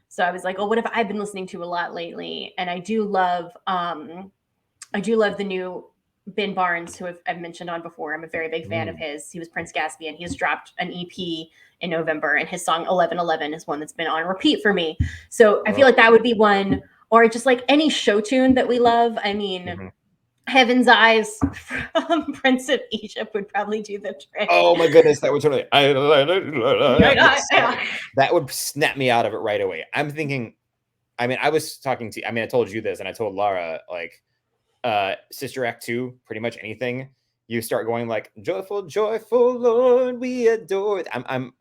S7: So I was like, what have I been listening to a lot lately? And I do love the new Ben Barnes, who I've mentioned on before. I'm a very big fan of his. He was Prince Gatsby, and he has dropped an EP in November, and his song 1111 is one that's been on repeat for me. So I feel like that would be one, or just like any show tune that we love. I mean, Heaven's Eyes from Prince of Egypt would probably do the trick.
S6: Oh my goodness, that would totally that would snap me out of it right away. I'm thinking, I was talking to, I told you this, and I told Lara, like, Sister Act 2, pretty much anything you start going like, joyful, joyful Lord, we adore. I'm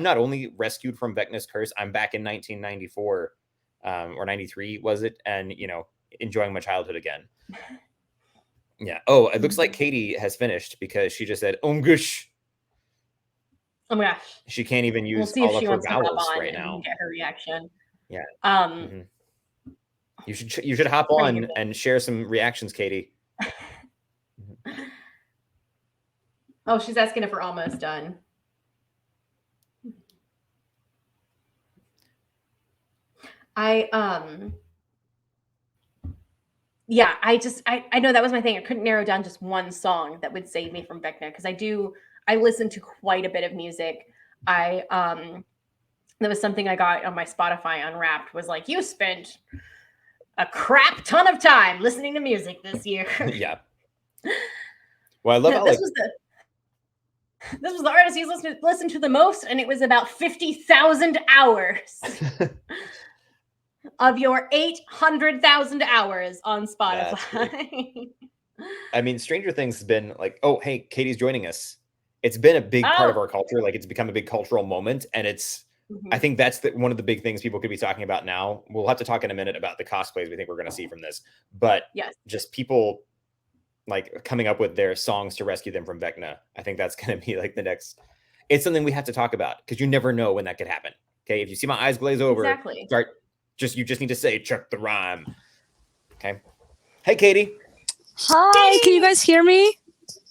S6: not only rescued from Vecna's curse, I'm back in 1994 or 93 was it, and enjoying my childhood again. It looks like Katie has finished because she just said gosh.
S7: Oh my gosh,
S6: she can't even use all of her vowels right now.
S7: Get her reaction.
S6: You should hop on and share some reactions, Katie.
S7: She's asking if we're almost done. I know that was my thing. I couldn't narrow down just one song that would save me from Vecna, because I listen to quite a bit of music. That was something I got on my Spotify Unwrapped, was like, you spent a crap ton of time listening to music this year. Well, I love how this was the artist he's listened to the most, and it was about 50,000 hours. of your 800,000 hours on Spotify.
S6: I mean, Stranger Things has been like, oh, hey, Katie's joining us. It's been a big part of our culture. Like, it's become a big cultural moment. And it's, I think that's one of the big things people could be talking about now. We'll have to talk in a minute about the cosplays we think we're going to see from this. But just people like coming up with their songs to rescue them from Vecna. I think that's going to be like the next, it's something we have to talk about because you never know when that could happen. Okay. If you see my eyes glaze over, you just need to say, check the rhyme. Okay. Hey, Katie.
S4: Hi, can you guys hear me?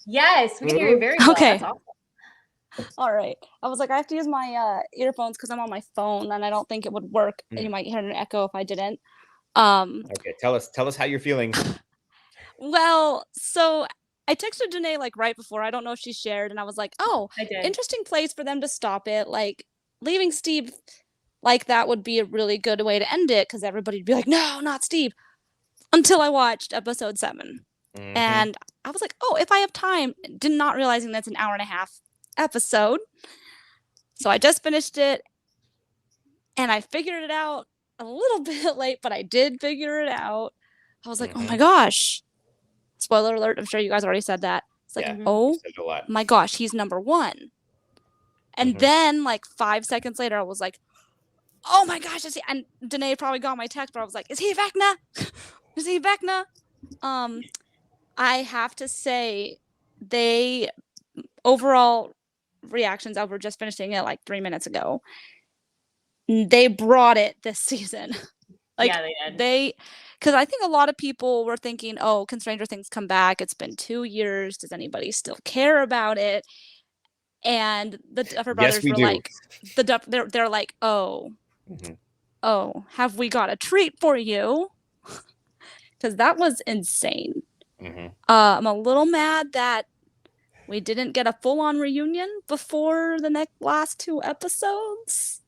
S7: Yes, we can hear you very well.
S4: Okay.
S7: That's awesome.
S4: All right. I was like, I have to use my earphones because I'm on my phone and I don't think it would work. And you might hear an echo if I didn't.
S6: Okay, tell us how you're feeling.
S4: Well, so I texted Danae like right before. I don't know if she shared, and I was like, oh, interesting place for them to stop it. Like leaving Steve like that would be a really good way to end it because everybody'd be like, no, not Steve. Until I watched episode 7. And I was like, oh, if I have time, did not realizing that's an hour and a half episode. So I just finished it and I figured it out a little bit late, but I did figure it out. I was like, oh my gosh. Spoiler alert. I'm sure you guys already said that. It's like, oh my gosh, he's number 1. And then like 5 seconds later, I was like, oh my gosh. Is he? And Danae probably got my text, but I was like, is he Vecna? Is he Vecna? I have to say, they overall reactions over just finishing it like 3 minutes ago. They brought it this season. Like, yeah, they did. Because I think a lot of people were thinking, oh, can Stranger Things come back? It's been 2 years. Does anybody still care about it? And the Duffer Brothers were like, they're like, oh, have we got a treat for you? Because that was insane. I'm a little mad that we didn't get a full-on reunion before the last 2 episodes.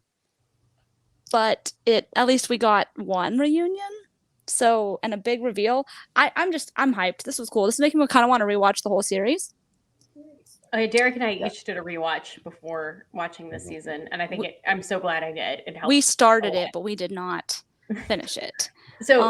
S4: But at least we got one reunion. So, and a big reveal. I'm hyped. This was cool. This is making me kind of want to rewatch the whole series.
S7: Okay, Derek and I each did a rewatch before watching this season, and I think I'm so glad I did. It helped.
S4: We started it, but we did not finish it.
S7: So,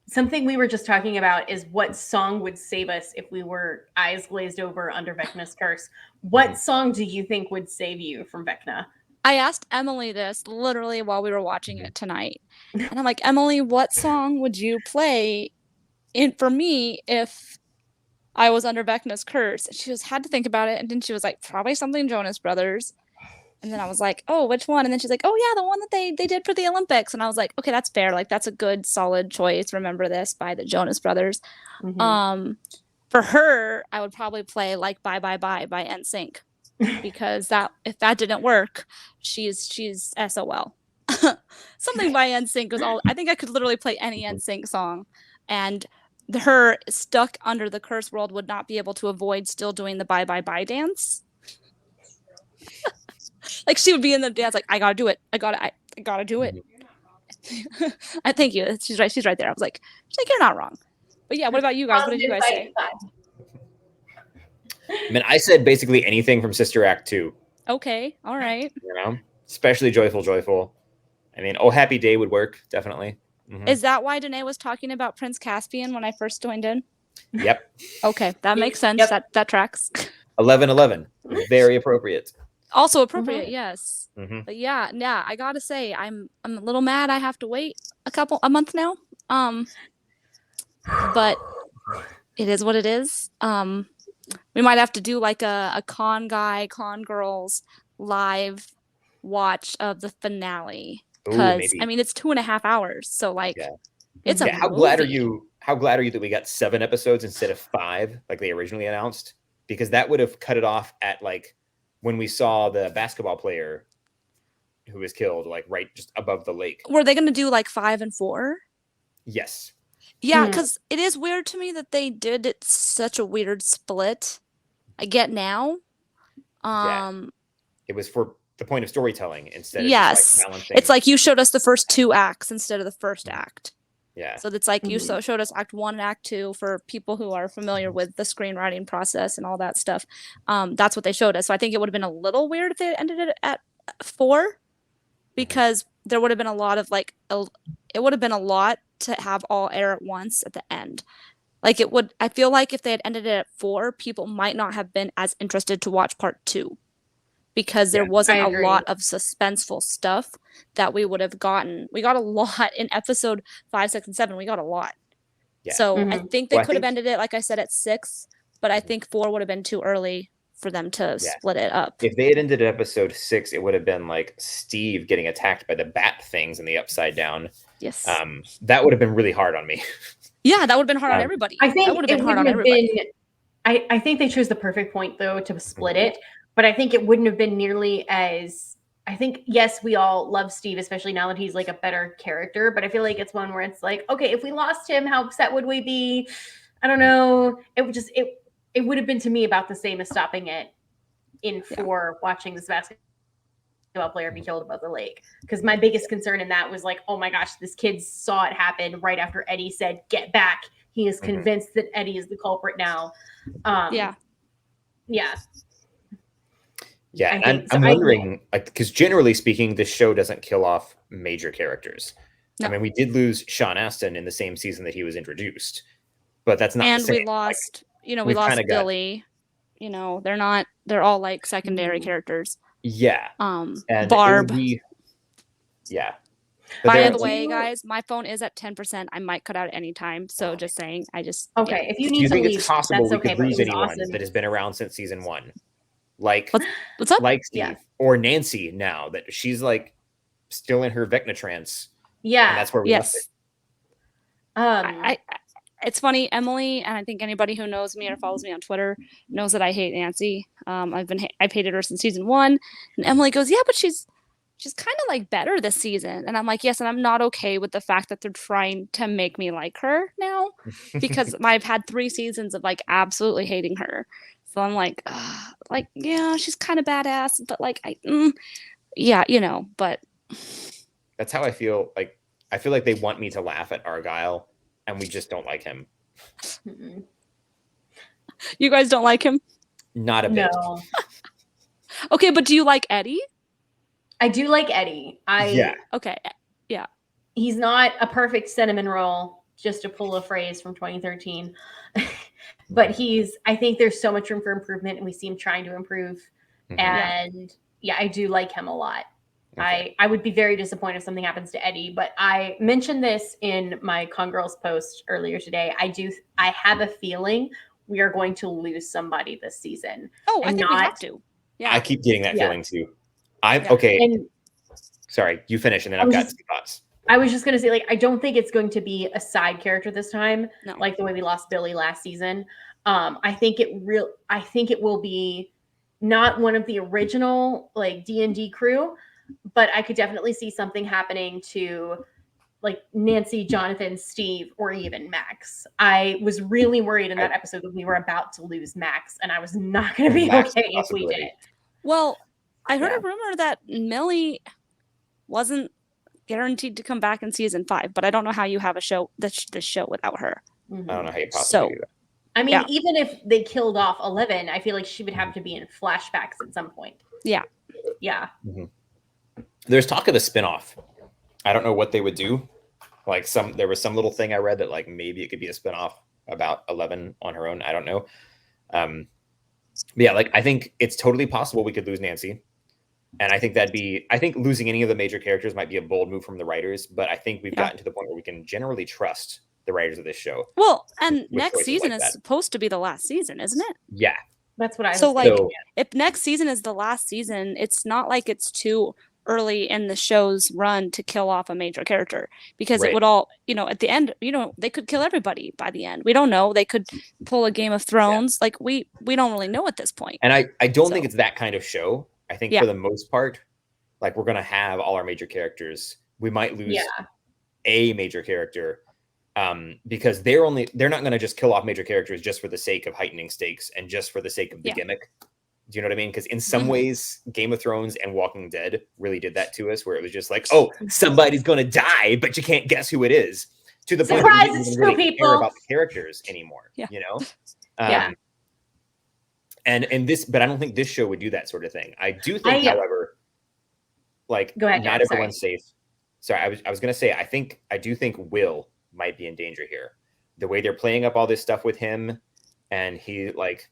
S7: something we were just talking about is what song would save us if we were eyes glazed over under Vecna's curse. What song do you think would save you from Vecna?
S4: I asked Emily this literally while we were watching it tonight. And I'm like, Emily, what song would you play for me if I was under Vecna's curse? And she just had to think about it. And then she was like, probably something Jonas Brothers. And then I was like, oh, which one? And then she's like, oh, yeah, the one that they did for the Olympics. And I was like, okay, that's fair. Like, that's a good, solid choice. Remember This by the Jonas Brothers. For her, I would probably play like Bye Bye Bye by NSYNC. Because if that didn't work, she's SOL. Something by NSYNC was all. I think I could literally play any NSYNC song, and her stuck under the curse world would not be able to avoid still doing the Bye Bye Bye dance. Like she would be in the dance, like I gotta do it. I gotta do it. I thank you. She's right there. I was like, you're not wrong. But yeah, what about you guys? What did you guys say?
S6: I mean, I said basically anything from Sister Act 2.
S4: Okay, all right.
S6: You know, especially Joyful. I mean, Oh Happy Day would work, definitely.
S4: Is that why Danae was talking about Prince Caspian when I first joined in?
S6: Yep.
S4: Okay, that makes sense. Yep. That tracks.
S6: 11:11. Very appropriate.
S4: Also appropriate, yes. But yeah, I gotta say, I'm a little mad I have to wait a month now. But it is what it is. We might have to do like a con girls live watch of the finale. Because I mean it's 2.5 hours. So like it's a
S6: how glad are you that we got 7 episodes instead of 5 like they originally announced? Because that would have cut it off at like when we saw the basketball player who was killed, like right just above the lake.
S4: Were they gonna do like 5 and 4?
S6: Yes.
S4: Yeah, because it is weird to me that they did it such a weird split. I get now.
S6: It was for the point of storytelling instead of
S4: just like balancing. It's like you showed us the first 2 acts instead of the first act.
S6: Yeah.
S4: So it's like you showed us act 1 and act 2 for people who are familiar with the screenwriting process and all that stuff. That's what they showed us. So I think it would have been a little weird if they ended it at 4. because there would have been a lot of like it would have been a lot to have all air at once at the end. Like it would, I feel like if they had ended it at 4, people might not have been as interested to watch part 2 because there wasn't a lot of suspenseful stuff that we would have gotten. We got a lot in episode 5, 6, and 7. We got a lot. Yeah. So I think they could have ended it, like I said, at 6, but I think 4 would have been too early for them to split it up.
S6: If they had ended at episode 6, it would have been like Steve getting attacked by the bat things in the Upside Down.
S4: Yes.
S6: That would have been really hard on me.
S4: Yeah, that would have been hard on everybody.
S7: I think
S4: that would have been hard on everybody.
S7: I think they chose the perfect point though to split it, but I think it wouldn't have been nearly as. I think yes, we all love Steve, especially now that he's like a better character. But I feel like it's one where it's like, okay, if we lost him, how upset would we be? I don't know. It would just it would have been to me about the same as stopping it in 4, watching this basketball player be killed above the lake, because my biggest concern in that was like, oh my gosh, this kid saw it happen right after Eddie said get back. He is convinced that Eddie is the culprit now. And
S6: I'm wondering, like, because generally speaking, this show doesn't kill off major characters. I mean, we did lose Sean Astin in the same season that he was introduced, but that's not
S4: and
S6: the same.
S4: We lost we lost Billy. They're all like secondary characters.
S6: Yeah.
S4: And Barb. But by the way, guys, my phone is at 10%. I might cut out at any time. So just saying, if
S7: you need
S6: do you
S7: to
S6: think
S7: leave,
S6: it's possible
S7: that's
S6: we could lose anyone
S7: awesome.
S6: that has been around since season 1? Like,
S4: what's up?
S6: Like Steve or Nancy now that she's like still in her Vecna trance.
S7: Yeah.
S6: And that's where we left it.
S4: It's funny, Emily, and I think anybody who knows me or follows me on Twitter knows that I hate Nancy. I've hated her since season 1, and Emily goes, "Yeah, but she's kind of like better this season," and I'm like, "Yes," and I'm not okay with the fact that they're trying to make me like her now because I've had 3 seasons of like absolutely hating her. So I'm like, yeah, she's kind of badass, but like, but
S6: that's how I feel. Like, I feel like they want me to laugh at Argyle. And we just don't like him.
S4: You guys don't like him?
S6: Not a bit.
S7: No.
S4: Okay, but do you like Eddie?
S7: I do like Eddie.
S4: Okay. Yeah.
S7: He's not a perfect cinnamon roll, just to pull a phrase from 2013. But I think there's so much room for improvement, and we see him trying to improve. And I do like him a lot. Okay. I would be very disappointed if something happens to Eddie, but I mentioned this in my Con Girls post earlier today. I have a feeling we are going to lose somebody this season.
S4: Oh, I think we have to. Yeah.
S6: I keep getting that feeling too. Okay. And, sorry, you finish and then I've got some thoughts.
S7: I was just going to say, like, I don't think it's going to be a side character this time, like the way we lost Billy last season. I think it will be not one of the original like D&D crew, but I could definitely see something happening to like Nancy, Jonathan, Steve, or even Max. I was really worried in that episode that we were about to lose Max, and I was not going to be okay if we did.
S4: Well, I heard a rumor that Millie wasn't guaranteed to come back in season 5, but I don't know how you have a show this show without her.
S6: I don't know how you possibly do that.
S7: I mean, even if they killed off 11, I feel like she would have to be in flashbacks at some point.
S4: Yeah.
S7: Yeah.
S6: Mm-hmm. There's talk of a spinoff. I don't know what they would do. Like there was some little thing I read that like maybe it could be a spinoff about 11 on her own. I don't know. But yeah, like I think it's totally possible we could lose Nancy. And I think losing any of the major characters might be a bold move from the writers, but I think we've gotten to the point where we can generally trust the writers of this show.
S4: Well, and next season is supposed to be the last season, isn't it?
S6: Yeah.
S7: That's what I was
S4: thinking. If next season is the last season, it's not like it's too early in the show's run to kill off a major character, because it would all, at the end, they could kill everybody by the end. We don't know. They could pull a Game of Thrones. Like we don't really know at this point.
S6: And I don't think it's that kind of show. I think for the most part, like we're going to have all our major characters. We might lose a major character because they're not going to just kill off major characters just for the sake of heightening stakes and just for the sake of the gimmick. Do you know what I mean? Because in some ways, Game of Thrones and Walking Dead really did that to us, where it was just like, oh, somebody's going to die, but you can't guess who it is. To the point where you don't even really care about the characters anymore. Yeah. And this, but I don't think this show would do that sort of thing. I do think, however, like
S7: Go ahead,
S6: not
S7: Derek, sorry.
S6: everyone's safe. Sorry, I was gonna say I do think Will might be in danger here. The way they're playing up all this stuff with him, and he like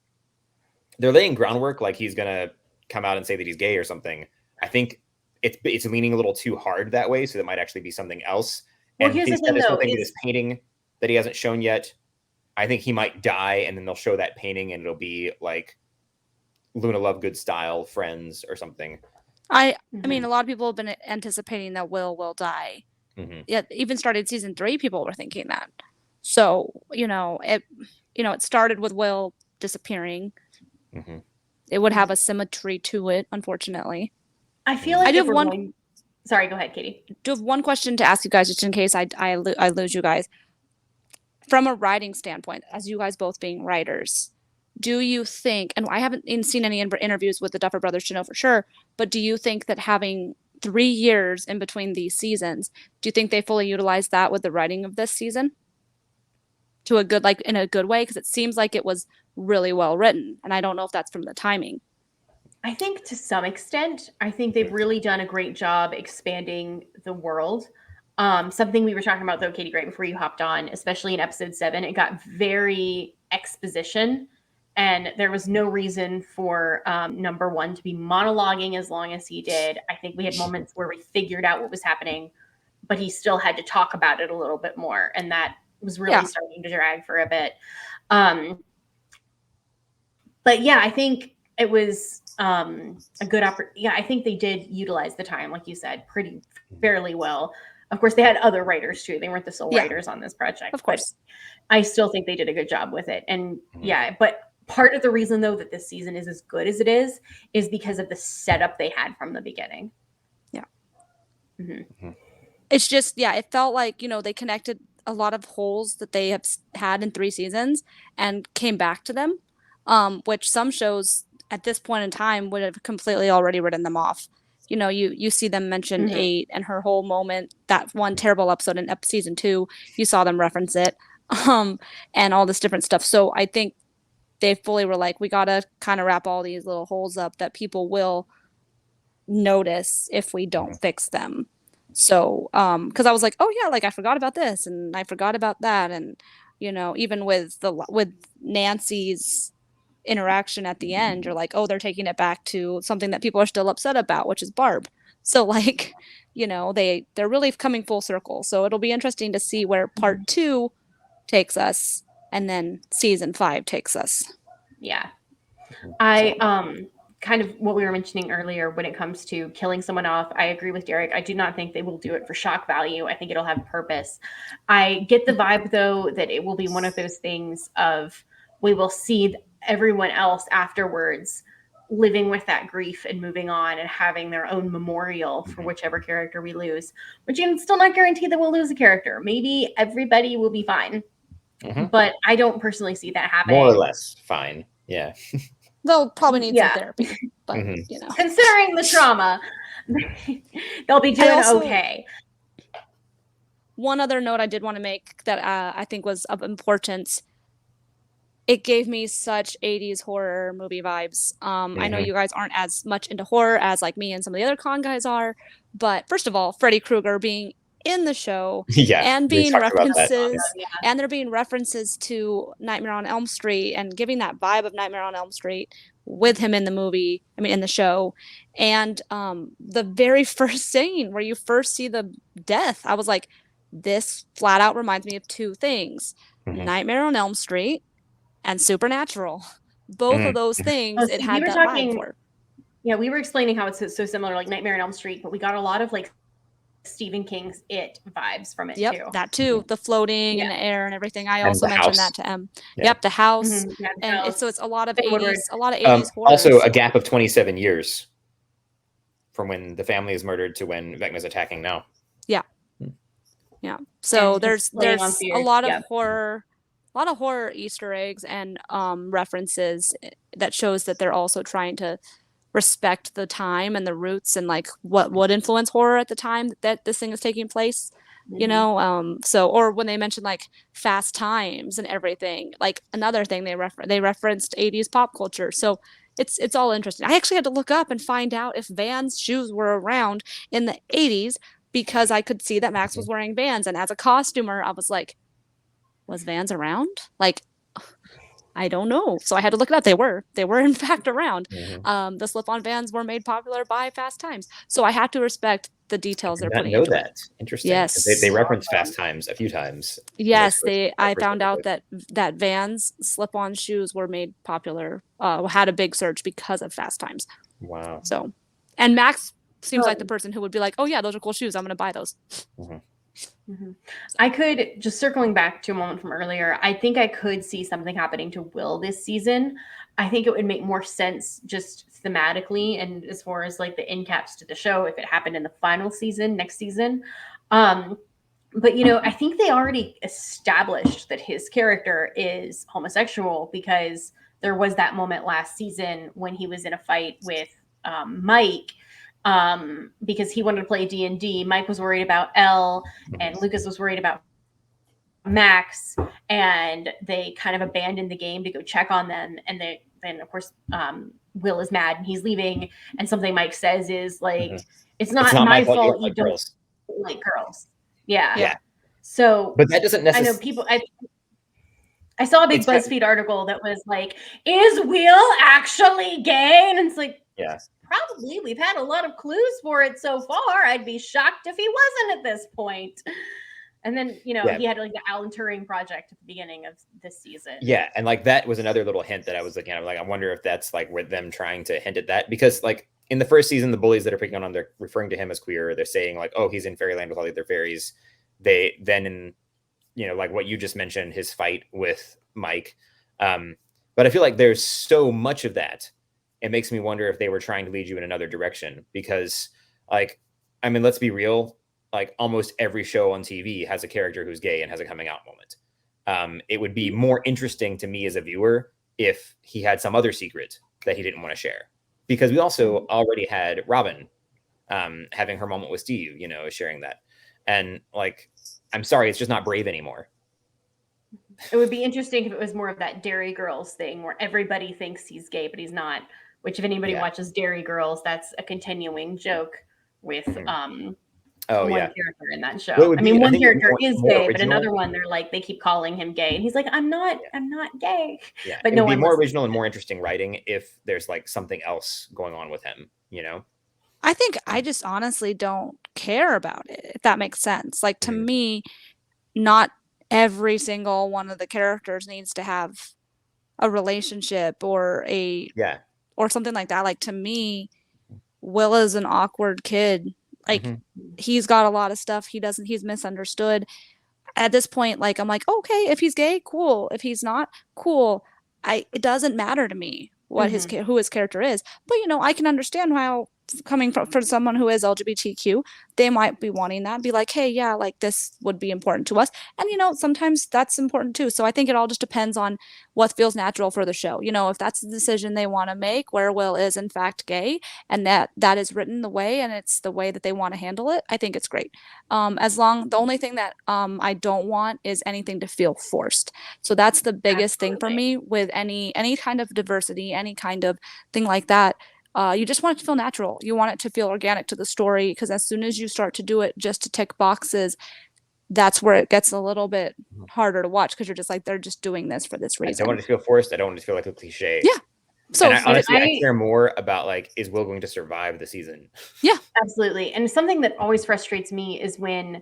S6: they're laying groundwork like he's gonna come out and say that he's gay or something. I think it's leaning a little too hard that way, so that might actually be something else.
S7: Well,
S6: And
S7: here's
S6: he's
S7: the
S6: got
S7: thing,
S6: this whole
S7: though,
S6: thing with
S7: is
S6: this painting that he hasn't shown yet. I think he might die, and then they'll show that painting, and it'll be like Luna Lovegood style Friends or something.
S4: I mean, a lot of people have been anticipating that Will die. Yeah, even started season 3, people were thinking that. So it started with Will disappearing. It would have a symmetry to it, unfortunately.
S7: I feel like
S4: I do have one.
S7: Sorry, go ahead, Katie.
S4: I do have one question to ask you guys, just in case I lose you guys. From a writing standpoint, as you guys both being writers, do you think, and I haven't seen any interviews with the Duffer Brothers to know for sure, but do you think that having 3 years in between these seasons, do you think they fully utilized that with the writing of this season? To a good, like in a good way? Because it seems like it was really well written, and I don't know if that's from the timing.
S7: I think to some extent, I think they've really done a great job expanding the world. Something we were talking about though, Katie, right before you hopped on, especially in episode 7, it got very exposition, and there was no reason for number 1 to be monologuing as long as he did. I think we had moments where we figured out what was happening, but he still had to talk about it a little bit more, and that was really starting to drag for a bit. But yeah, I think it was a good opportunity. Yeah, I think they did utilize the time, like you said, fairly well. Of course, they had other writers too. They weren't the sole writers on this project.
S4: Of course.
S7: I still think they did a good job with it. And but part of the reason though that this season is as good as it is because of the setup they had from the beginning.
S4: Yeah. It's just, it felt like, they connected a lot of holes that they have had in 3 seasons and came back to them, which some shows at this point in time would have completely already written them off. You see them mention 8 and her whole moment, that one terrible episode in season 2, you saw them reference it, and all this different stuff. So I think they fully were like, we got to kind of wrap all these little holes up that people will notice if we don't fix them. So, because I was like, oh yeah, like I forgot about this and I forgot about that. And, even with Nancy's interaction at the end, you're like, oh, they're taking it back to something that people are still upset about, which is Barb. So like, they're really coming full circle. So it'll be interesting to see where part 2 takes us and then season 5 takes us.
S7: Yeah. I kind of what we were mentioning earlier when it comes to killing someone off, I agree with Derek. I do not think they will do it for shock value. I think it'll have purpose. I get the vibe though that it will be one of those things of we will see everyone else afterwards living with that grief and moving on and having their own memorial for whichever character we lose, which is still not guaranteed that we'll lose a character. Maybe everybody will be fine, but I don't personally see that happening.
S6: More or less fine. Yeah.
S4: They'll probably need some therapy, but
S7: considering the trauma, they'll be doing okay.
S4: One other note I did want to make that I think was of importance. It gave me such 80s horror movie vibes. I know you guys aren't as much into horror as like me and some of the other con guys are, but first of all, Freddy Krueger being in the show and being references and there being references to Nightmare on Elm Street and giving that vibe of Nightmare on Elm Street with him in the movie, in the show. And the very first scene where you first see the death, I was like, this flat out reminds me of 2 things, Nightmare on Elm Street and Supernatural. Both of those things, it had that vibe for.
S7: Yeah, we were explaining how it's so similar, like Nightmare on Elm Street, but we got a lot of like Stephen King's It vibes from it too.
S4: That too. The floating in the air and everything. I also mentioned that to M. Yep, the house. So it's a lot of 80s horror.
S6: Also a gap of 27 years from when the family is murdered to when Vecna's attacking now.
S4: Yeah. Yeah. So there's a lot of horror. A lot of horror Easter eggs and references that shows that they're also trying to respect the time and the roots and like what would influence horror at the time that this thing is taking place, so, or when they mentioned like Fast Times and everything, like another thing they referenced 80s pop culture. So it's all interesting. I actually had to look up and find out if Vans shoes were around in the 80s because I could see that Max was wearing Vans. And as a costumer, I was like, was Vans around? Like, I don't know. So I had to look it up. They were in fact around. The slip-on Vans were made popular by Fast Times. So I had to respect the details they're putting into it.
S6: Interesting.
S4: Yes.
S6: They reference Fast Times a few times.
S4: Yes, I found out that Vans slip-on shoes were made popular, had a big surge because of Fast Times.
S6: Wow.
S4: So, and Max seems like the person who would be like, oh yeah, those are cool shoes, I'm going to buy those.
S7: I could, just circling back to a moment from earlier, I think I could see something happening to Will this season. I think it would make more sense just thematically and as far as like the end caps to the show if it happened in the final season, next season. But, you know, I think they already established that his character is homosexual because there was that moment last season when he was in a fight with Mike because he wanted to play D&D. Mike was worried about Elle and Lucas was worried about Max, and they kind of abandoned the game to go check on them. And then of course, Will is mad and he's leaving. And something Mike says is like, it's not my fault you don't like girls. Yeah. So,
S6: but that doesn't necessarily.
S7: I know people. I saw a big BuzzFeed article that was like, "Is Will actually gay?" And it's like,
S6: yeah,
S7: probably. We've had a lot of clues for it so far. I'd be shocked if he wasn't at this point. And then, you know, he had like the Alan Turing project at the beginning of this season.
S6: Yeah, and like that was another little hint that I was looking at. Like, I wonder if that's like with them trying to hint at that, because like in the first season, the bullies that are picking on him, they're referring to him as queer. They're saying like, oh, he's in fairyland with all the other fairies. They then in, you know, like what you just mentioned, his fight with Mike. But I feel like there's so much of that. It makes me wonder if they were trying to lead you in another direction, because like, I mean, let's be real. Like almost every show on TV has a character who's gay and has a coming out moment. It would be more interesting to me as a viewer if he had some other secret that he didn't want to share, because we also already had Robin having her moment with Steve, you know, sharing that. And like, I'm sorry, it's just not Brave anymore.
S7: It would be interesting if it was more of that Dairy Girls thing where everybody thinks he's gay, but he's not, which if anybody watches Dairy Girls, that's a continuing joke with one character in that show. Well, I mean, one character is gay, original, but another one, they're like, they keep calling him gay. And he's like, I'm not gay.
S6: Yeah.
S7: But
S6: it would be more original and more interesting writing if there's like something else going on with him, you know?
S4: I think I just honestly don't care about it, if that makes sense. Like to me, not every single one of the characters needs to have a relationship or or something like that. Like to me, Will is an awkward kid. Like he's got a lot of stuff he's misunderstood. At this point, like I'm like, okay, if he's gay, cool. If he's not, cool. It doesn't matter to me what who his character is. But you know, I can understand how coming from someone who is LGBTQ, they might be wanting that, be like, hey, yeah, like this would be important to us. And, you know, sometimes that's important too. So I think it all just depends on what feels natural for the show. You know, if that's the decision they want to make where Will is in fact gay and that is written the way and it's the way that they want to handle it, I think it's great. The only thing that I don't want is anything to feel forced. So that's the biggest thing for me with any kind of diversity, any kind of thing like that. You just want it to feel natural. You want it to feel organic to the story, because as soon as you start to do it just to tick boxes, that's where it gets a little bit harder to watch, because you're just like, they're just doing this for this reason.
S6: I don't want it to feel forced. I don't want it to feel like a cliche.
S4: Yeah. So
S6: I care more about like, is Will going to survive the season?
S7: Yeah, absolutely. And something that always frustrates me is when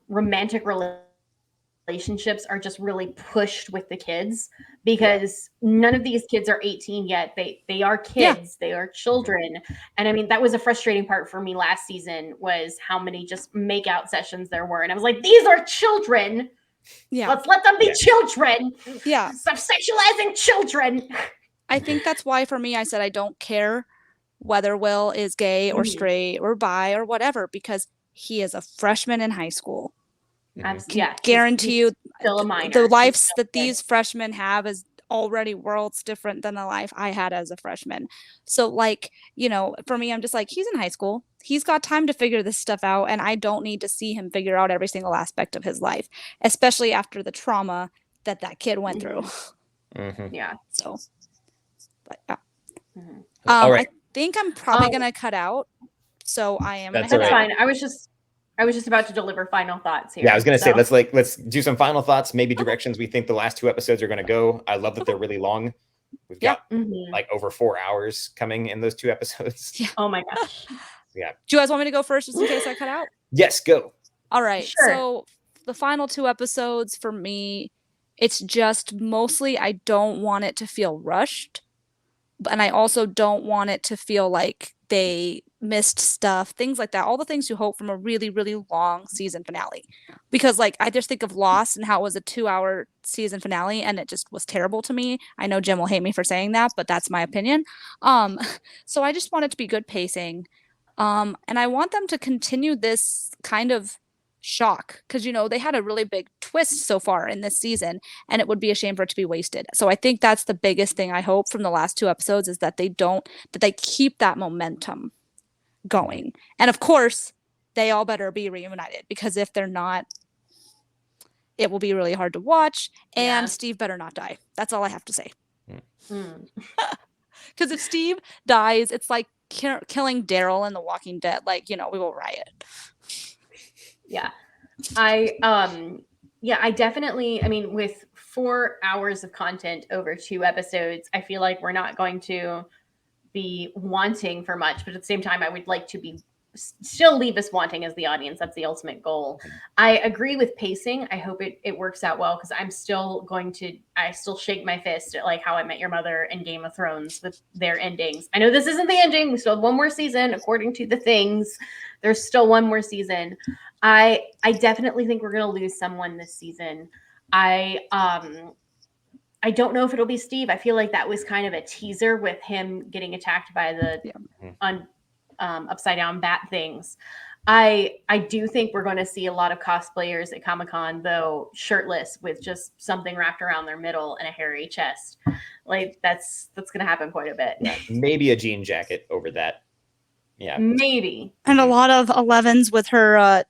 S7: romantic relationships are just really pushed with the kids, because none of these kids are 18 yet. They are kids, they are children. And I mean, that was a frustrating part for me last season, was how many just make out sessions there were. And I was like, these are children. Yeah. Let's let them be children.
S4: Yeah.
S7: Stop sexualizing children.
S4: I think that's why for me, I said, I don't care whether Will is gay or straight or bi or whatever, because he is a freshman in high school. Guarantee you the lives that these freshmen have is already worlds different than the life I had as a freshman. So like, you know, for me, I'm just like, he's in high school. He's got time to figure this stuff out. And I don't need to see him figure out every single aspect of his life, especially after the trauma that kid went through.
S7: Yeah.
S4: So, but yeah.
S6: All right.
S4: I think I'm probably gonna cut out, so I am.
S6: That's
S7: That's
S6: all right.
S7: fine. I was just about to deliver final thoughts here.
S6: Yeah, I was gonna say
S7: so.
S6: let's do some final thoughts, maybe directions we think the last 2 episodes are gonna go. I love that they're really long. We've got like over 4 hours coming in those 2 episodes.
S4: Yeah.
S7: Oh my gosh.
S6: Yeah.
S4: Do you guys want me to go first, just in case I cut out?
S6: Yes, go.
S4: All right.
S7: Sure.
S4: So the final 2 episodes for me, it's just mostly I don't want it to feel rushed, and I also don't want it to feel like they missed stuff, things like that. All the things you hope from a really, really long season finale. Because like I just think of Lost and how it was a 2-hour season finale and it just was terrible to me. I know Jim will hate me for saying that, but that's my opinion. So I just want it to be good pacing. And I want them to continue this kind of shock because they had a really big twist so far in this season, and it would be a shame for it to be wasted. So I think that's the biggest thing I hope from the last 2 episodes is that they keep that momentum going. And of course, they all better be reunited, because if they're not, it will be really hard to watch. And Steve better not die. That's all I have to say. Because if Steve dies, it's like killing Daryl in The Walking Dead. Like, we will riot.
S7: Yeah. I definitely, with 4 hours of content over 2 episodes, I feel like we're not going to be wanting for much, but at the same time, I would like to still leave us wanting as the audience. That's the ultimate goal. I agree with pacing. I hope it works out well, because I still shake my fist at like How I Met Your Mother and Game of Thrones with their endings. I know this isn't the ending. We still have 1 more season, according to the things. There's still 1 more season. I definitely think we're going to lose someone this season. I don't know if it'll be Steve. I feel like that was kind of a teaser with him getting attacked by the upside down bat things. I do think we're going to see a lot of cosplayers at Comic-Con, though, shirtless with just something wrapped around their middle and a hairy chest. Like that's going to happen quite a bit.
S6: Yeah, maybe a jean jacket over that. Yeah,
S7: maybe.
S4: And a lot of 11s with her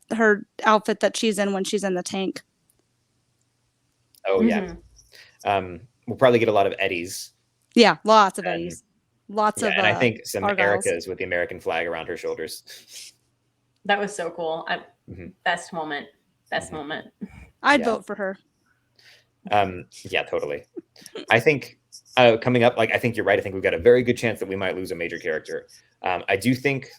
S4: outfit that she's in when she's in the tank.
S6: Oh yeah. We'll probably get a lot of Eddies.
S4: Yeah, lots of Eddies. Lots of
S6: and I think some
S4: Argyles.
S6: Ericas with the American flag around her shoulders.
S7: That was so cool. Best moment.
S4: I'd vote for her.
S6: Yeah, totally. I think coming up, I think you're right. I think we've got a very good chance that we might lose a major character. I do think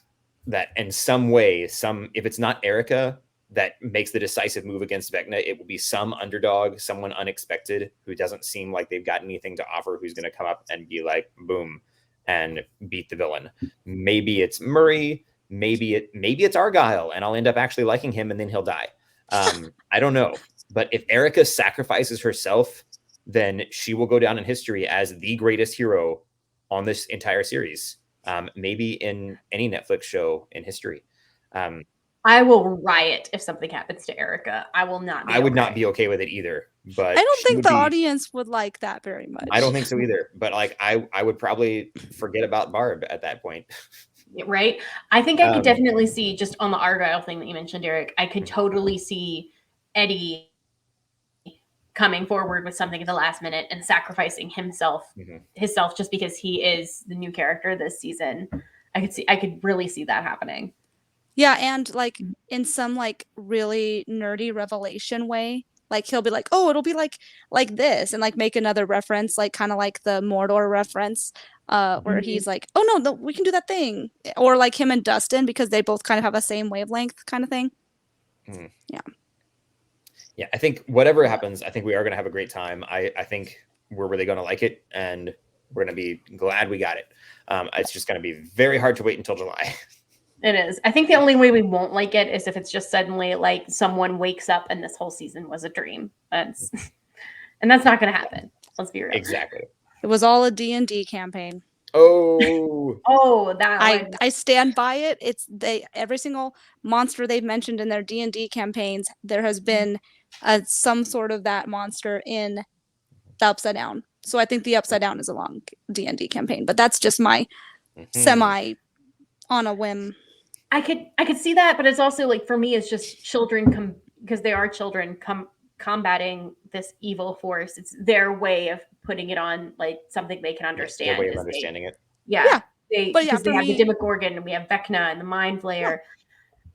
S6: that in some way, if it's not Erica that makes the decisive move against Vecna, it will be some underdog, someone unexpected who doesn't seem like they've got anything to offer, who's going to come up and be like, boom, and beat the villain. Maybe it's Murray, maybe it's Argyle, and I'll end up actually liking him, and then he'll die. I don't know. But if Erica sacrifices herself, then she will go down in history as the greatest hero on this entire series. Maybe in any Netflix show in history.
S7: I will riot if something happens to Erica. I will not.
S6: I would not be okay with it either. But
S4: I don't think the audience would like that very much.
S6: I don't think so either. But I would probably forget about Barb at that point.
S7: Right. I think I could definitely see, just on the Argyle thing that you mentioned, Derek, I could totally see Eddie coming forward with something at the last minute and sacrificing himself just because he is the new character this season. I could really see that happening.
S4: Yeah, and in some really nerdy revelation way, he'll be like, "Oh, it'll be like this," and make another reference, kind of like the Mordor reference, where he's like, "Oh no, we can do that thing," or like him and Dustin, because they both kind of have the same wavelength, kind of thing.
S6: Yeah, I think whatever happens, I think we are going to have a great time. I think we're really going to like it, and we're going to be glad we got it. It's just going to be very hard to wait until July.
S7: It is. I think the only way we won't like it is if it's just suddenly someone wakes up and this whole season was a dream. And that's not going to happen. Let's be real.
S6: Exactly.
S4: It was all a D&D campaign.
S7: Oh,
S4: I stand by it. Every single monster they've mentioned in their D&D campaigns, there has been some sort of that monster in the Upside Down. So I think the Upside Down is a long D&D campaign, but that's just my semi on a whim.
S7: I could see that, but it's also for me, it's just children because they are children combating this evil force. It's their way of putting it on something they can understand.
S6: Their way of understanding it.
S7: Yeah.
S4: But yeah,
S7: Because they
S4: for
S7: have the
S4: me,
S7: Demogorgon and we have Vecna and the Mind Flayer.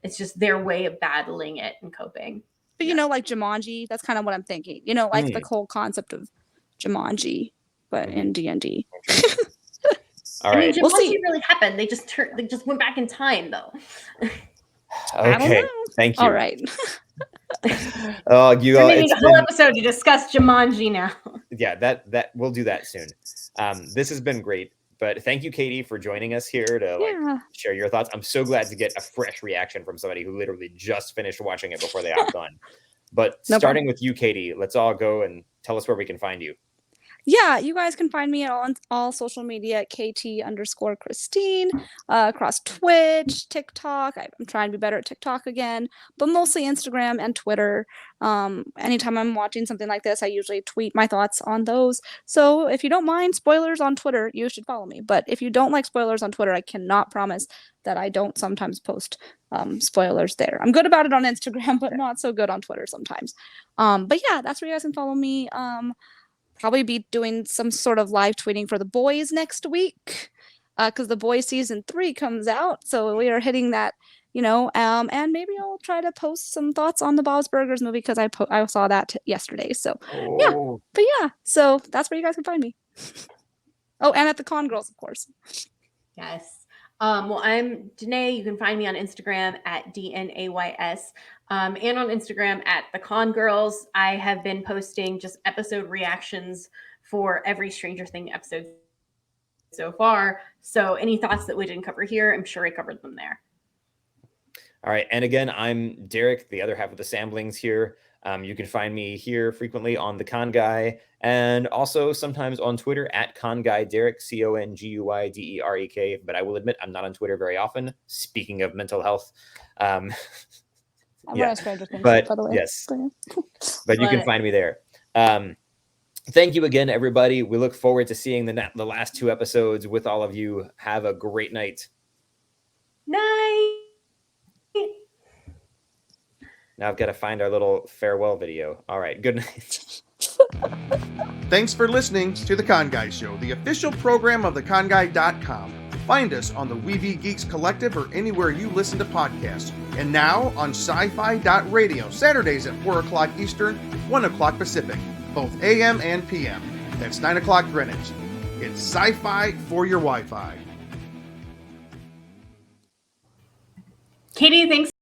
S7: It's just their way of battling it and coping.
S4: but you know, like Jumanji, that's kind of what I'm thinking. You know, like the whole concept of Jumanji, but in D&D.
S6: All right.
S7: I mean,
S4: We'll
S7: Jumanji
S4: see.
S7: really happened. They just went back in time, though.
S4: I don't
S6: Okay.
S4: know.
S6: Thank you.
S4: All right.
S6: Oh, you all.
S7: We need a whole episode to discuss Jumanji now.
S6: Yeah, that we'll do that soon. This has been great. But thank you, Katie, for joining us here to share your thoughts. I'm so glad to get a fresh reaction from somebody who literally just finished watching it before they hopped on. But starting with you, Katie, let's all go and tell us where we can find you.
S4: Yeah, you guys can find me on all social media at KT_Christine, across Twitch, TikTok. I'm trying to be better at TikTok again, but mostly Instagram and Twitter. Anytime I'm watching something like this, I usually tweet my thoughts on those. So if you don't mind spoilers on Twitter, you should follow me. But if you don't like spoilers on Twitter, I cannot promise that I don't sometimes post spoilers there. I'm good about it on Instagram, but not so good on Twitter sometimes. But yeah, that's where you guys can follow me. Probably be doing some sort of live tweeting for The Boys next week, because The Boys season 3 comes out, so we are hitting that, you know. And maybe I'll try to post some thoughts on the Bob's Burgers movie because I saw that yesterday. So yeah, but yeah, so that's where you guys can find me. Oh, and at the Con Girls, of course.
S7: Yes. Well, I'm Danae. You can find me on Instagram at DNAYS, and on Instagram at the Con Girls. I have been posting just episode reactions for every Stranger Things episode so far. So any thoughts that we didn't cover here, I'm sure I covered them there.
S6: All right. And again, I'm Derek, the other half of the SAMMBLINGS here. You can find me here frequently on the Con Guy and also sometimes on Twitter at Con Guy Derek, CONGUYDEREK. But I will admit I'm not on Twitter very often. Speaking of mental health,
S4: Yeah.
S6: But yes, but you can find me there. Thank you again, everybody. We look forward to seeing the last 2 episodes with all of you. Have a great night.
S7: Night.
S6: Now I've got to find our little farewell video. All right. Good night.
S1: Thanks for listening to The Con Guy Show, the official program of theconguy.com. Find us on the Weeby Geeks Collective or anywhere you listen to podcasts. And now on sci-fi.radio, Saturdays at 4 o'clock Eastern, 1 o'clock Pacific, both AM and PM. That's 9 o'clock Greenwich. It's sci-fi for your Wi-Fi.
S7: Katie, thanks